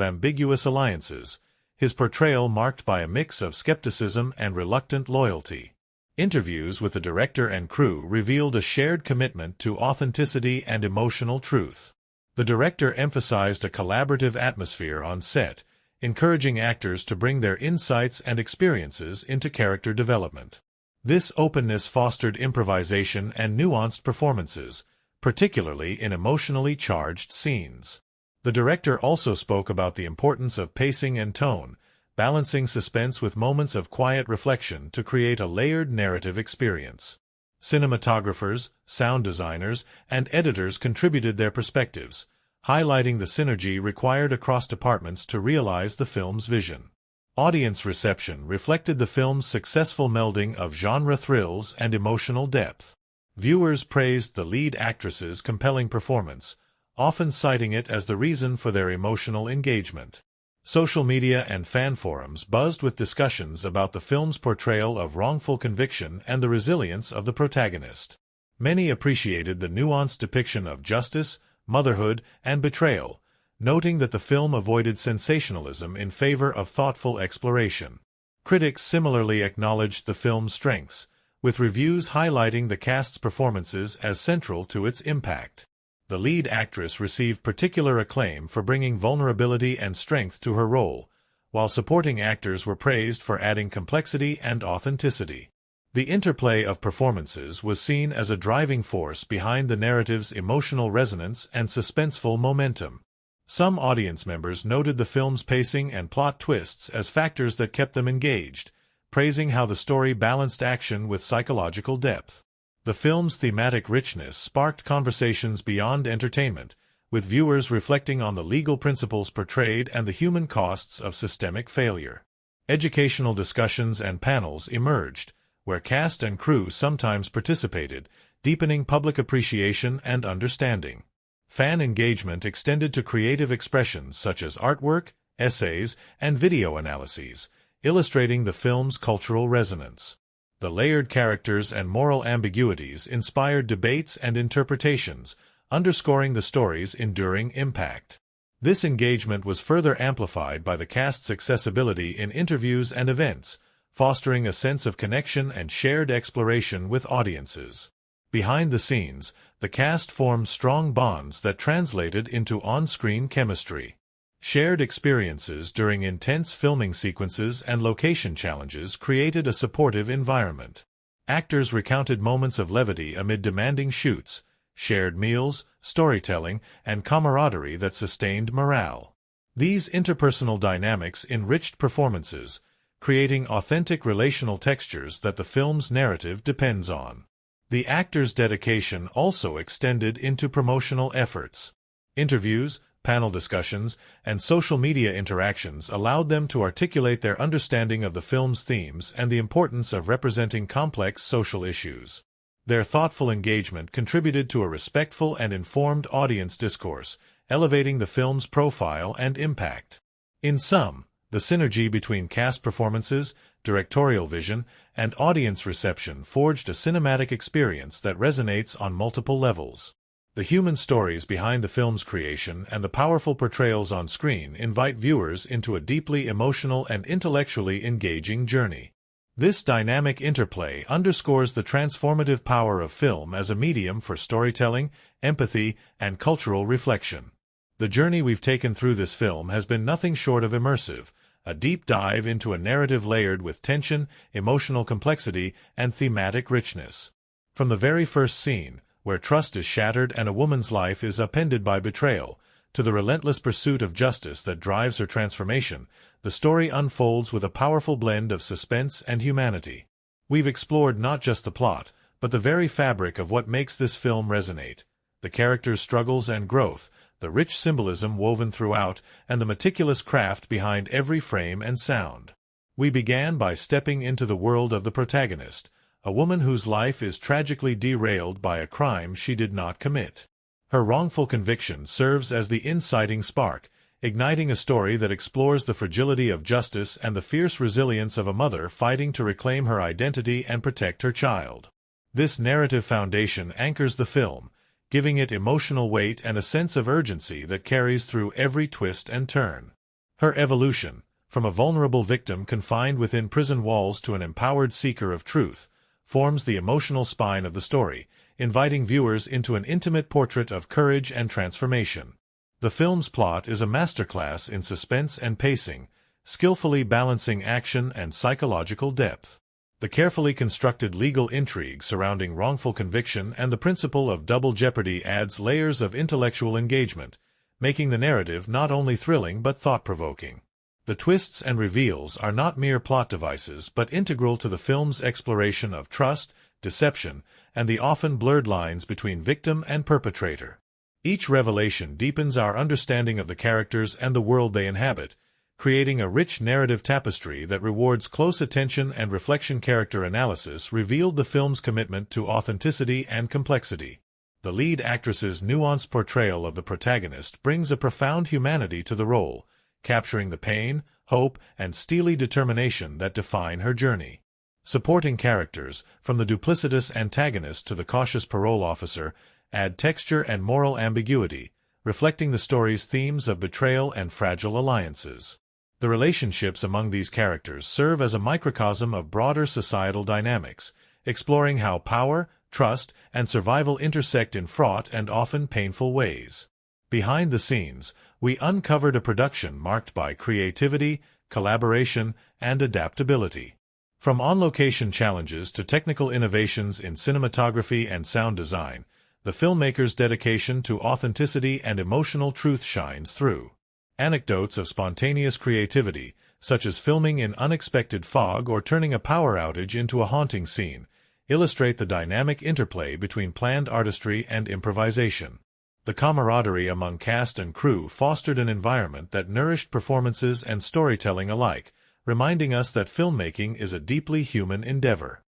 ambiguous alliances, his portrayal marked by a mix of skepticism and reluctant loyalty. Interviews with the director and crew revealed a shared commitment to authenticity and emotional truth. The director emphasized a collaborative atmosphere on set, encouraging actors to bring their insights and experiences into character development. This openness fostered improvisation and nuanced performances, particularly in emotionally charged scenes. The director also spoke about the importance of pacing and tone, balancing suspense with moments of quiet reflection to create a layered narrative experience. Cinematographers, sound designers, and editors contributed their perspectives, highlighting the synergy required across departments to realize the film's vision. Audience reception reflected the film's successful melding of genre thrills and emotional depth. Viewers praised the lead actress's compelling performance, often citing it as the reason for their emotional engagement. Social media and fan forums buzzed with discussions about the film's portrayal of wrongful conviction and the resilience of the protagonist. Many appreciated the nuanced depiction of justice, motherhood, and betrayal, noting that the film avoided sensationalism in favor of thoughtful exploration. Critics similarly acknowledged the film's strengths, with reviews highlighting the cast's performances as central to its impact. The lead actress received particular acclaim for bringing vulnerability and strength to her role, while supporting actors were praised for adding complexity and authenticity. The interplay of performances was seen as a driving force behind the narrative's emotional resonance and suspenseful momentum. Some audience members noted the film's pacing and plot twists as factors that kept them engaged, praising how the story balanced action with psychological depth. The film's thematic richness sparked conversations beyond entertainment, with viewers reflecting on the legal principles portrayed and the human costs of systemic failure. Educational discussions and panels emerged, where cast and crew sometimes participated, deepening public appreciation and understanding. Fan engagement extended to creative expressions such as artwork, essays, and video analyses, illustrating the film's cultural resonance. The layered characters and moral ambiguities inspired debates and interpretations, underscoring the story's enduring impact. This engagement was further amplified by the cast's accessibility in interviews and events, fostering a sense of connection and shared exploration with audiences. Behind the scenes, the cast formed strong bonds that translated into on-screen chemistry. Shared experiences during intense filming sequences and location challenges created a supportive environment. Actors recounted moments of levity amid demanding shoots, shared meals, storytelling, and camaraderie that sustained morale. These interpersonal dynamics enriched performances, creating authentic relational textures that the film's narrative depends on. The actors' dedication also extended into promotional efforts. Interviews, panel discussions, and social media interactions allowed them to articulate their understanding of the film's themes and the importance of representing complex social issues. Their thoughtful engagement contributed to a respectful and informed audience discourse, elevating the film's profile and impact. In sum, the synergy between cast performances, directorial vision, and audience reception forged a cinematic experience that resonates on multiple levels. The human stories behind the film's creation and the powerful portrayals on screen invite viewers into a deeply emotional and intellectually engaging journey. This dynamic interplay underscores the transformative power of film as a medium for storytelling, empathy, and cultural reflection. The journey we've taken through this film has been nothing short of immersive, a deep dive into a narrative layered with tension, emotional complexity, and thematic richness. From the very first scene, where trust is shattered and a woman's life is upended by betrayal, to the relentless pursuit of justice that drives her transformation, the story unfolds with a powerful blend of suspense and humanity. We've explored not just the plot, but the very fabric of what makes this film resonate: the characters' struggles and growth, the rich symbolism woven throughout, and the meticulous craft behind every frame and sound. We began by stepping into the world of the protagonist, a woman whose life is tragically derailed by a crime she did not commit. Her wrongful conviction serves as the inciting spark, igniting a story that explores the fragility of justice and the fierce resilience of a mother fighting to reclaim her identity and protect her child. This narrative foundation anchors the film, giving it emotional weight and a sense of urgency that carries through every twist and turn. Her evolution, from a vulnerable victim confined within prison walls to an empowered seeker of truth, forms the emotional spine of the story, inviting viewers into an intimate portrait of courage and transformation. The film's plot is a masterclass in suspense and pacing, skillfully balancing action and psychological depth. The carefully constructed legal intrigue surrounding wrongful conviction and the principle of double jeopardy adds layers of intellectual engagement, making the narrative not only thrilling but thought-provoking. The twists and reveals are not mere plot devices but integral to the film's exploration of trust, deception, and the often blurred lines between victim and perpetrator. Each revelation deepens our understanding of the characters and the world they inhabit, creating a rich narrative tapestry that rewards close attention and reflection. Character analysis revealed the film's commitment to authenticity and complexity. The lead actress's nuanced portrayal of the protagonist brings a profound humanity to the role, capturing the pain, hope, and steely determination that define her journey. Supporting characters, from the duplicitous antagonist to the cautious parole officer, add texture and moral ambiguity, reflecting the story's themes of betrayal and fragile alliances. The relationships among these characters serve as a microcosm of broader societal dynamics, exploring how power, trust, and survival intersect in fraught and often painful ways. Behind the scenes, we uncovered a production marked by creativity, collaboration, and adaptability. From on-location challenges to technical innovations in cinematography and sound design, the filmmaker's dedication to authenticity and emotional truth shines through. Anecdotes of spontaneous creativity, such as filming in unexpected fog or turning a power outage into a haunting scene, illustrate the dynamic interplay between planned artistry and improvisation. The camaraderie among cast and crew fostered an environment that nourished performances and storytelling alike, reminding us that filmmaking is a deeply human endeavor.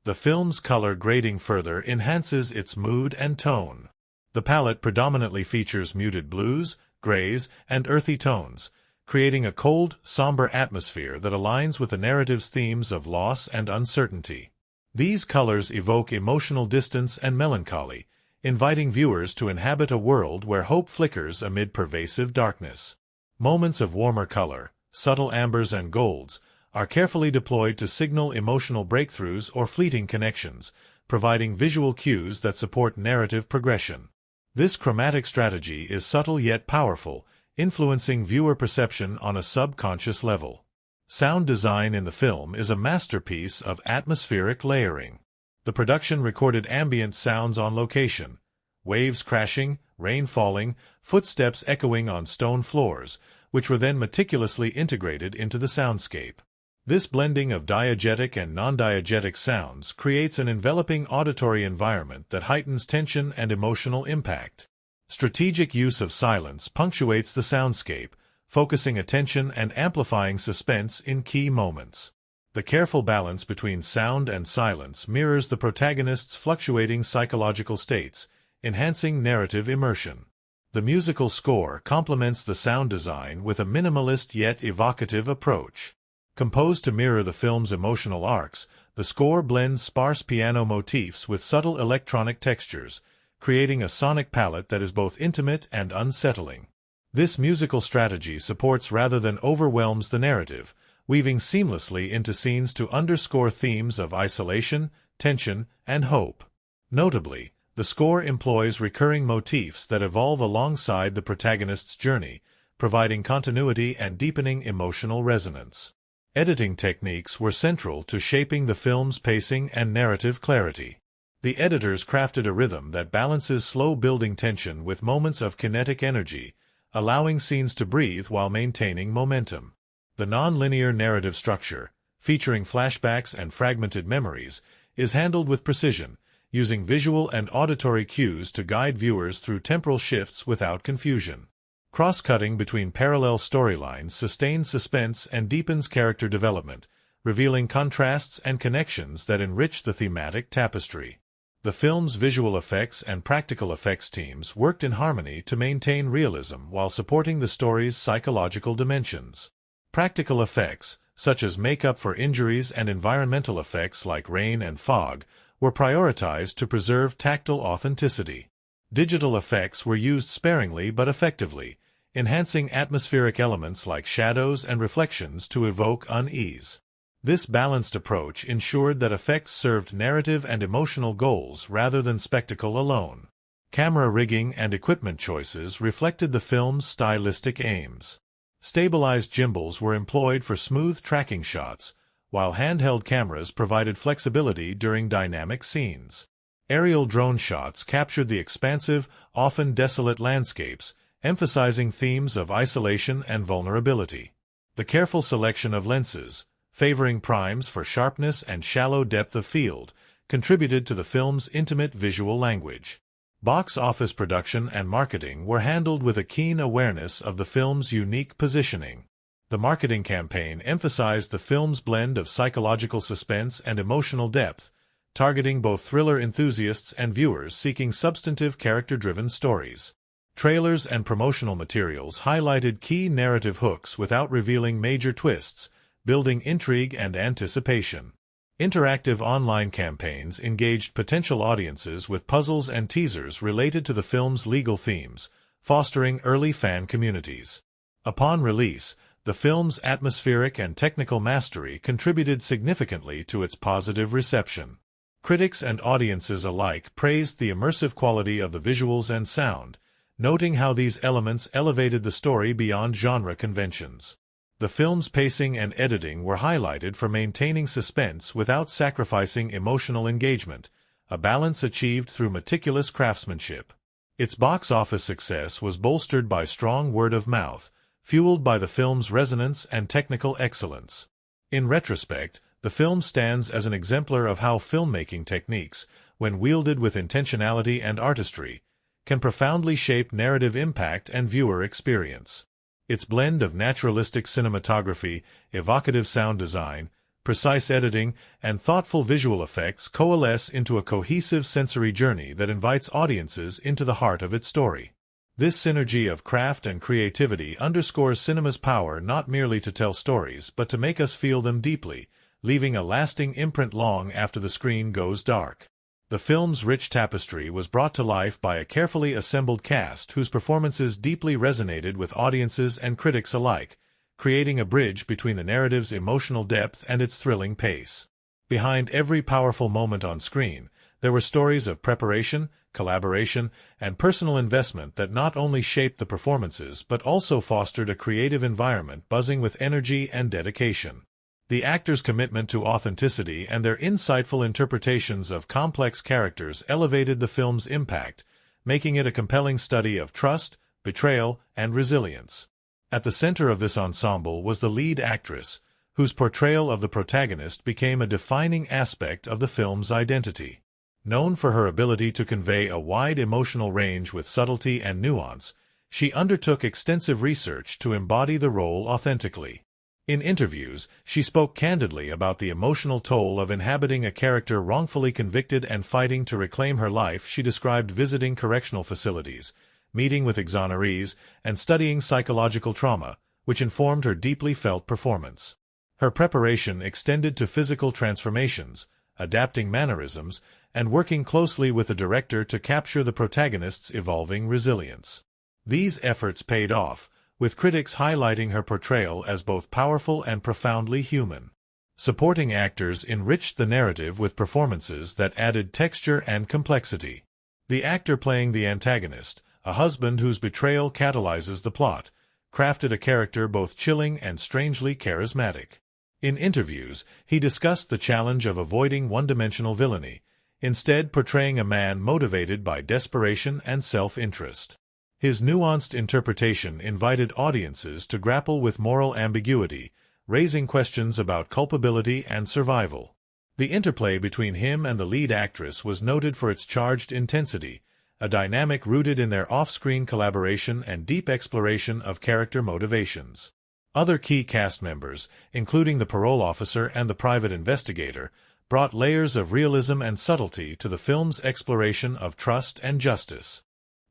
The film's color grading further enhances its mood and tone. The palette predominantly features muted blues, grays, and earthy tones, creating a cold, somber atmosphere that aligns with the narrative's themes of loss and uncertainty. These colors evoke emotional distance and melancholy, inviting viewers to inhabit a world where hope flickers amid pervasive darkness. Moments of warmer color, subtle ambers and golds, are carefully deployed to signal emotional breakthroughs or fleeting connections, providing visual cues that support narrative progression. This chromatic strategy is subtle yet powerful, influencing viewer perception on a subconscious level. Sound design in the film is a masterpiece of atmospheric layering. The production recorded ambient sounds on location, waves crashing, rain falling, footsteps echoing on stone floors, which were then meticulously integrated into the soundscape. This blending of diegetic and non-diegetic sounds creates an enveloping auditory environment that heightens tension and emotional impact. Strategic use of silence punctuates the soundscape, focusing attention and amplifying suspense in key moments. The careful balance between sound and silence mirrors the protagonist's fluctuating psychological states, enhancing narrative immersion. The musical score complements the sound design with a minimalist yet evocative approach. Composed to mirror the film's emotional arcs, the score blends sparse piano motifs with subtle electronic textures, creating a sonic palette that is both intimate and unsettling. This musical strategy supports rather than overwhelms the narrative, weaving seamlessly into scenes to underscore themes of isolation, tension, and hope. Notably, the score employs recurring motifs that evolve alongside the protagonist's journey, providing continuity and deepening emotional resonance. Editing techniques were central to shaping the film's pacing and narrative clarity. The editors crafted a rhythm that balances slow-building tension with moments of kinetic energy, allowing scenes to breathe while maintaining momentum. The non-linear narrative structure, featuring flashbacks and fragmented memories, is handled with precision, using visual and auditory cues to guide viewers through temporal shifts without confusion. Cross-cutting between parallel storylines sustains suspense and deepens character development, revealing contrasts and connections that enrich the thematic tapestry. The film's visual effects and practical effects teams worked in harmony to maintain realism while supporting the story's psychological dimensions. Practical effects, such as makeup for injuries and environmental effects like rain and fog, were prioritized to preserve tactile authenticity. Digital effects were used sparingly but effectively, enhancing atmospheric elements like shadows and reflections to evoke unease. This balanced approach ensured that effects served narrative and emotional goals rather than spectacle alone. Camera rigging and equipment choices reflected the film's stylistic aims. Stabilized gimbals were employed for smooth tracking shots, while handheld cameras provided flexibility during dynamic scenes. Aerial drone shots captured the expansive, often desolate landscapes, emphasizing themes of isolation and vulnerability. The careful selection of lenses, favoring primes for sharpness and shallow depth of field, contributed to the film's intimate visual language. Box office production and marketing were handled with a keen awareness of the film's unique positioning. The marketing campaign emphasized the film's blend of psychological suspense and emotional depth, targeting both thriller enthusiasts and viewers seeking substantive character-driven stories. Trailers and promotional materials highlighted key narrative hooks without revealing major twists, building intrigue and anticipation. Interactive online campaigns engaged potential audiences with puzzles and teasers related to the film's legal themes, fostering early fan communities. Upon release, the film's atmospheric and technical mastery contributed significantly to its positive reception. Critics and audiences alike praised the immersive quality of the visuals and sound, noting how these elements elevated the story beyond genre conventions. The film's pacing and editing were highlighted for maintaining suspense without sacrificing emotional engagement, a balance achieved through meticulous craftsmanship. Its box office success was bolstered by strong word of mouth, fueled by the film's resonance and technical excellence. In retrospect, the film stands as an exemplar of how filmmaking techniques, when wielded with intentionality and artistry, can profoundly shape narrative impact and viewer experience. Its blend of naturalistic cinematography, evocative sound design, precise editing, and thoughtful visual effects coalesce into a cohesive sensory journey that invites audiences into the heart of its story. This synergy of craft and creativity underscores cinema's power not merely to tell stories but to make us feel them deeply, leaving a lasting imprint long after the screen goes dark. The film's rich tapestry was brought to life by a carefully assembled cast whose performances deeply resonated with audiences and critics alike, creating a bridge between the narrative's emotional depth and its thrilling pace. Behind every powerful moment on screen, there were stories of preparation, collaboration, and personal investment that not only shaped the performances but also fostered a creative environment buzzing with energy and dedication. The actors' commitment to authenticity and their insightful interpretations of complex characters elevated the film's impact, making it a compelling study of trust, betrayal, and resilience. At the center of this ensemble was the lead actress, whose portrayal of the protagonist became a defining aspect of the film's identity. Known for her ability to convey a wide emotional range with subtlety and nuance, she undertook extensive research to embody the role authentically. In interviews, she spoke candidly about the emotional toll of inhabiting a character wrongfully convicted and fighting to reclaim her life. She described visiting correctional facilities, meeting with exonerees, and studying psychological trauma, which informed her deeply felt performance. Her preparation extended to physical transformations, adapting mannerisms, and working closely with the director to capture the protagonist's evolving resilience. These efforts paid off, with critics highlighting her portrayal as both powerful and profoundly human. Supporting actors enriched the narrative with performances that added texture and complexity. The actor playing the antagonist, a husband whose betrayal catalyzes the plot, crafted a character both chilling and strangely charismatic. In interviews, he discussed the challenge of avoiding one-dimensional villainy, instead portraying a man motivated by desperation and self-interest. His nuanced interpretation invited audiences to grapple with moral ambiguity, raising questions about culpability and survival. The interplay between him and the lead actress was noted for its charged intensity, a dynamic rooted in their off-screen collaboration and deep exploration of character motivations. Other key cast members, including the parole officer and the private investigator, brought layers of realism and subtlety to the film's exploration of trust and justice.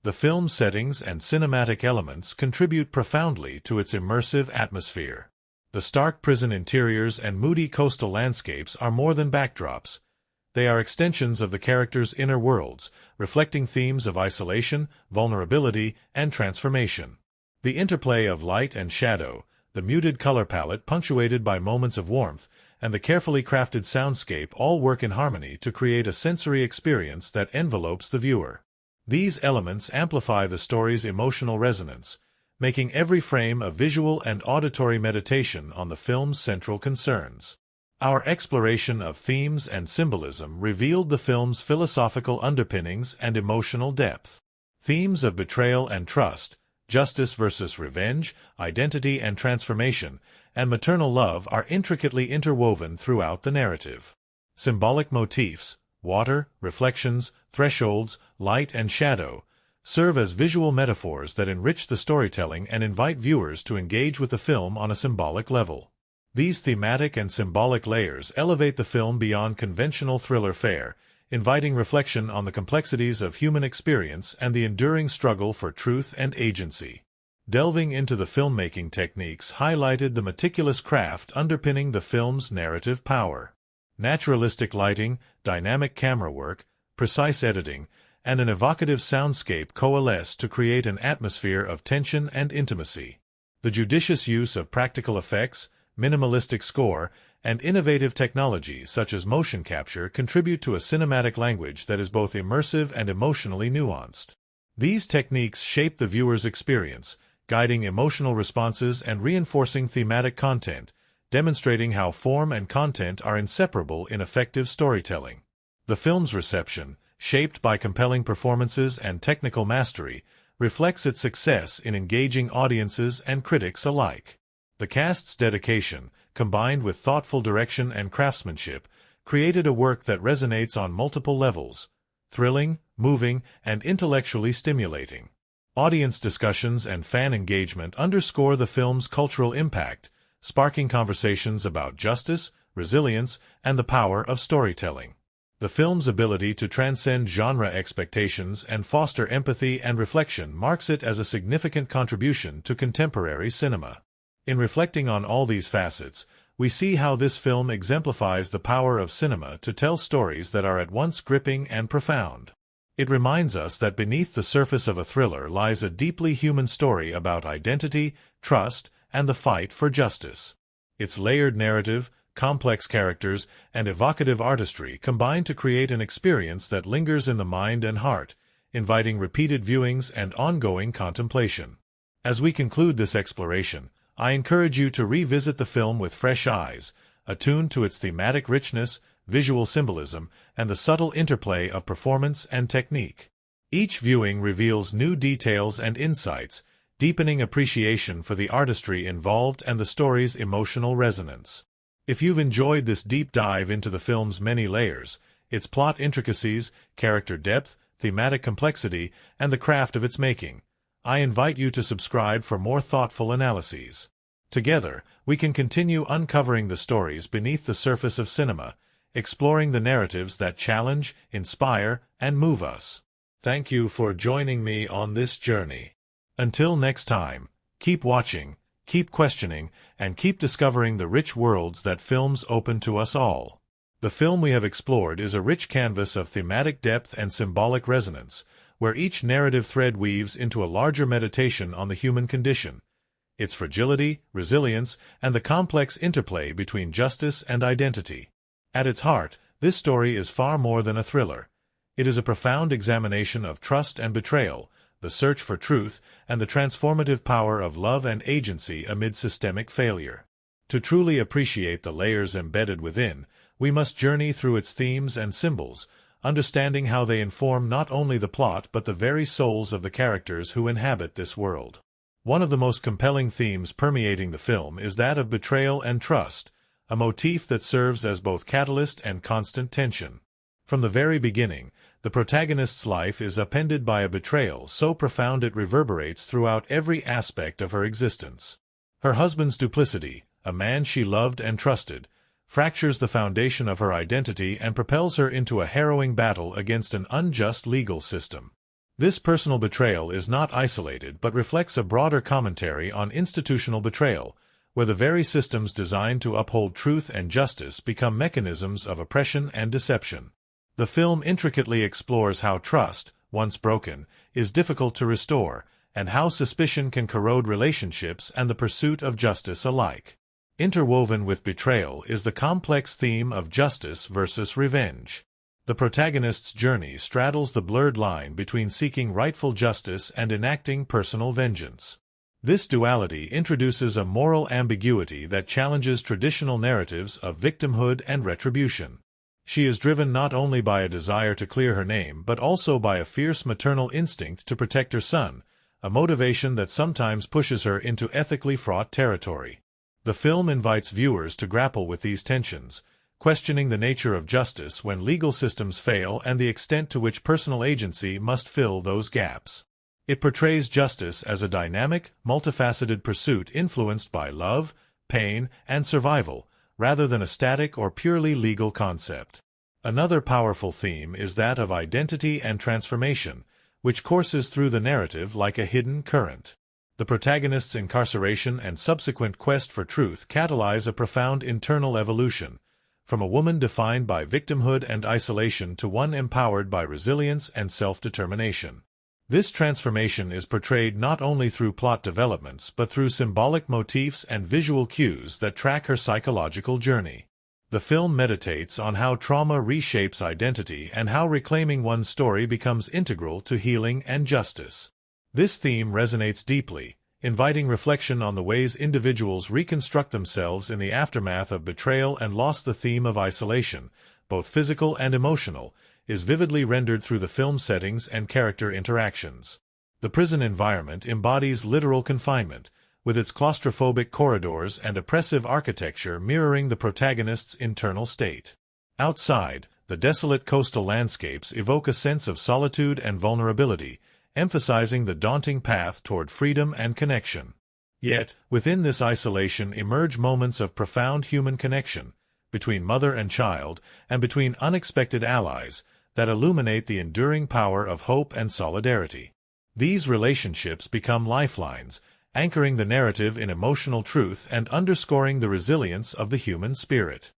The film's settings and cinematic elements contribute profoundly to its immersive atmosphere. The stark prison interiors and moody coastal landscapes are more than backdrops. They are extensions of the characters' inner worlds, reflecting themes of isolation, vulnerability, and transformation. The interplay of light and shadow, the muted color palette punctuated by moments of warmth, and the carefully crafted soundscape all work in harmony to create a sensory experience that envelopes the viewer. These elements amplify the story's emotional resonance, making every frame a visual and auditory meditation on the film's central concerns. Our exploration of themes and symbolism revealed the film's philosophical underpinnings and emotional depth. Themes of betrayal and trust, justice versus revenge, identity and transformation, and maternal love are intricately interwoven throughout the narrative. Symbolic motifs, water, reflections, thresholds, light and shadow, serve as visual metaphors that enrich the storytelling and invite viewers to engage with the film on a symbolic level. These thematic and symbolic layers elevate the film beyond conventional thriller fare, inviting reflection on the complexities of human experience and the enduring struggle for truth and agency. Delving into the filmmaking techniques highlighted the meticulous craft underpinning the film's narrative power. Naturalistic lighting, dynamic camera work, precise editing, and an evocative soundscape coalesce to create an atmosphere of tension and intimacy. The judicious use of practical effects, minimalistic score, and innovative technology such as motion capture contribute to a cinematic language that is both immersive and emotionally nuanced. These techniques shape the viewer's experience, guiding emotional responses and reinforcing thematic content, demonstrating how form and content are inseparable in effective storytelling. The film's reception, shaped by compelling performances and technical mastery, reflects its success in engaging audiences and critics alike. The cast's dedication, combined with thoughtful direction and craftsmanship, created a work that resonates on multiple levels: thrilling, moving, and intellectually stimulating. Audience discussions and fan engagement underscore the film's cultural impact, sparking conversations about justice, resilience, and the power of storytelling. The film's ability to transcend genre expectations and foster empathy and reflection marks it as a significant contribution to contemporary cinema. In reflecting on all these facets, we see how this film exemplifies the power of cinema to tell stories that are at once gripping and profound. It reminds us that beneath the surface of a thriller lies a deeply human story about identity, trust, and the fight for justice. Its layered narrative, complex characters, and evocative artistry combine to create an experience that lingers in the mind and heart, inviting repeated viewings and ongoing contemplation. As we conclude this exploration, I encourage you to revisit the film with fresh eyes, attuned to its thematic richness, visual symbolism, and the subtle interplay of performance and technique. Each viewing reveals new details and insights, deepening appreciation for the artistry involved and the story's emotional resonance. If you've enjoyed this deep dive into the film's many layers, its plot intricacies, character depth, thematic complexity, and the craft of its making, I invite you to subscribe for more thoughtful analyses. Together, we can continue uncovering the stories beneath the surface of cinema, exploring the narratives that challenge, inspire, and move us. Thank you for joining me on this journey. Until next time, keep watching, keep questioning, and keep discovering the rich worlds that films open to us all. The film we have explored is a rich canvas of thematic depth and symbolic resonance, where each narrative thread weaves into a larger meditation on the human condition, its fragility, resilience, and the complex interplay between justice and identity. At its heart, this story is far more than a thriller. It is a profound examination of trust and betrayal, the search for truth, and the transformative power of love and agency amid systemic failure. To truly appreciate the layers embedded within, we must journey through its themes and symbols, understanding how they inform not only the plot but the very souls of the characters who inhabit this world. One of the most compelling themes permeating the film is that of betrayal and trust, a motif that serves as both catalyst and constant tension. From the very beginning, the protagonist's life is upended by a betrayal so profound it reverberates throughout every aspect of her existence. Her husband's duplicity, a man she loved and trusted, fractures the foundation of her identity and propels her into a harrowing battle against an unjust legal system. This personal betrayal is not isolated but reflects a broader commentary on institutional betrayal, where the very systems designed to uphold truth and justice become mechanisms of oppression and deception. The film intricately explores how trust, once broken, is difficult to restore, and how suspicion can corrode relationships and the pursuit of justice alike. Interwoven with betrayal is the complex theme of justice versus revenge. The protagonist's journey straddles the blurred line between seeking rightful justice and enacting personal vengeance. This duality introduces a moral ambiguity that challenges traditional narratives of victimhood and retribution. She is driven not only by a desire to clear her name but also by a fierce maternal instinct to protect her son, a motivation that sometimes pushes her into ethically fraught territory. The film invites viewers to grapple with these tensions, questioning the nature of justice when legal systems fail and the extent to which personal agency must fill those gaps. It portrays justice as a dynamic, multifaceted pursuit influenced by love, pain, and survival, rather than a static or purely legal concept. Another powerful theme is that of identity and transformation, which courses through the narrative like a hidden current. The protagonist's incarceration and subsequent quest for truth catalyze a profound internal evolution, from a woman defined by victimhood and isolation to one empowered by resilience and self-determination. This transformation is portrayed not only through plot developments but through symbolic motifs and visual cues that track her psychological journey. The film meditates on how trauma reshapes identity and how reclaiming one's story becomes integral to healing and justice. This theme resonates deeply, inviting reflection on the ways individuals reconstruct themselves in the aftermath of betrayal and loss. The theme of isolation, both physical and emotional, is vividly rendered through the film's settings and character interactions. The prison environment embodies literal confinement, with its claustrophobic corridors and oppressive architecture mirroring the protagonist's internal state. Outside, the desolate coastal landscapes evoke a sense of solitude and vulnerability, emphasizing the daunting path toward freedom and connection. Yet, within this isolation emerge moments of profound human connection, between mother and child, and between unexpected allies, that illuminate the enduring power of hope and solidarity. These relationships become lifelines, anchoring the narrative in emotional truth and underscoring the resilience of the human spirit.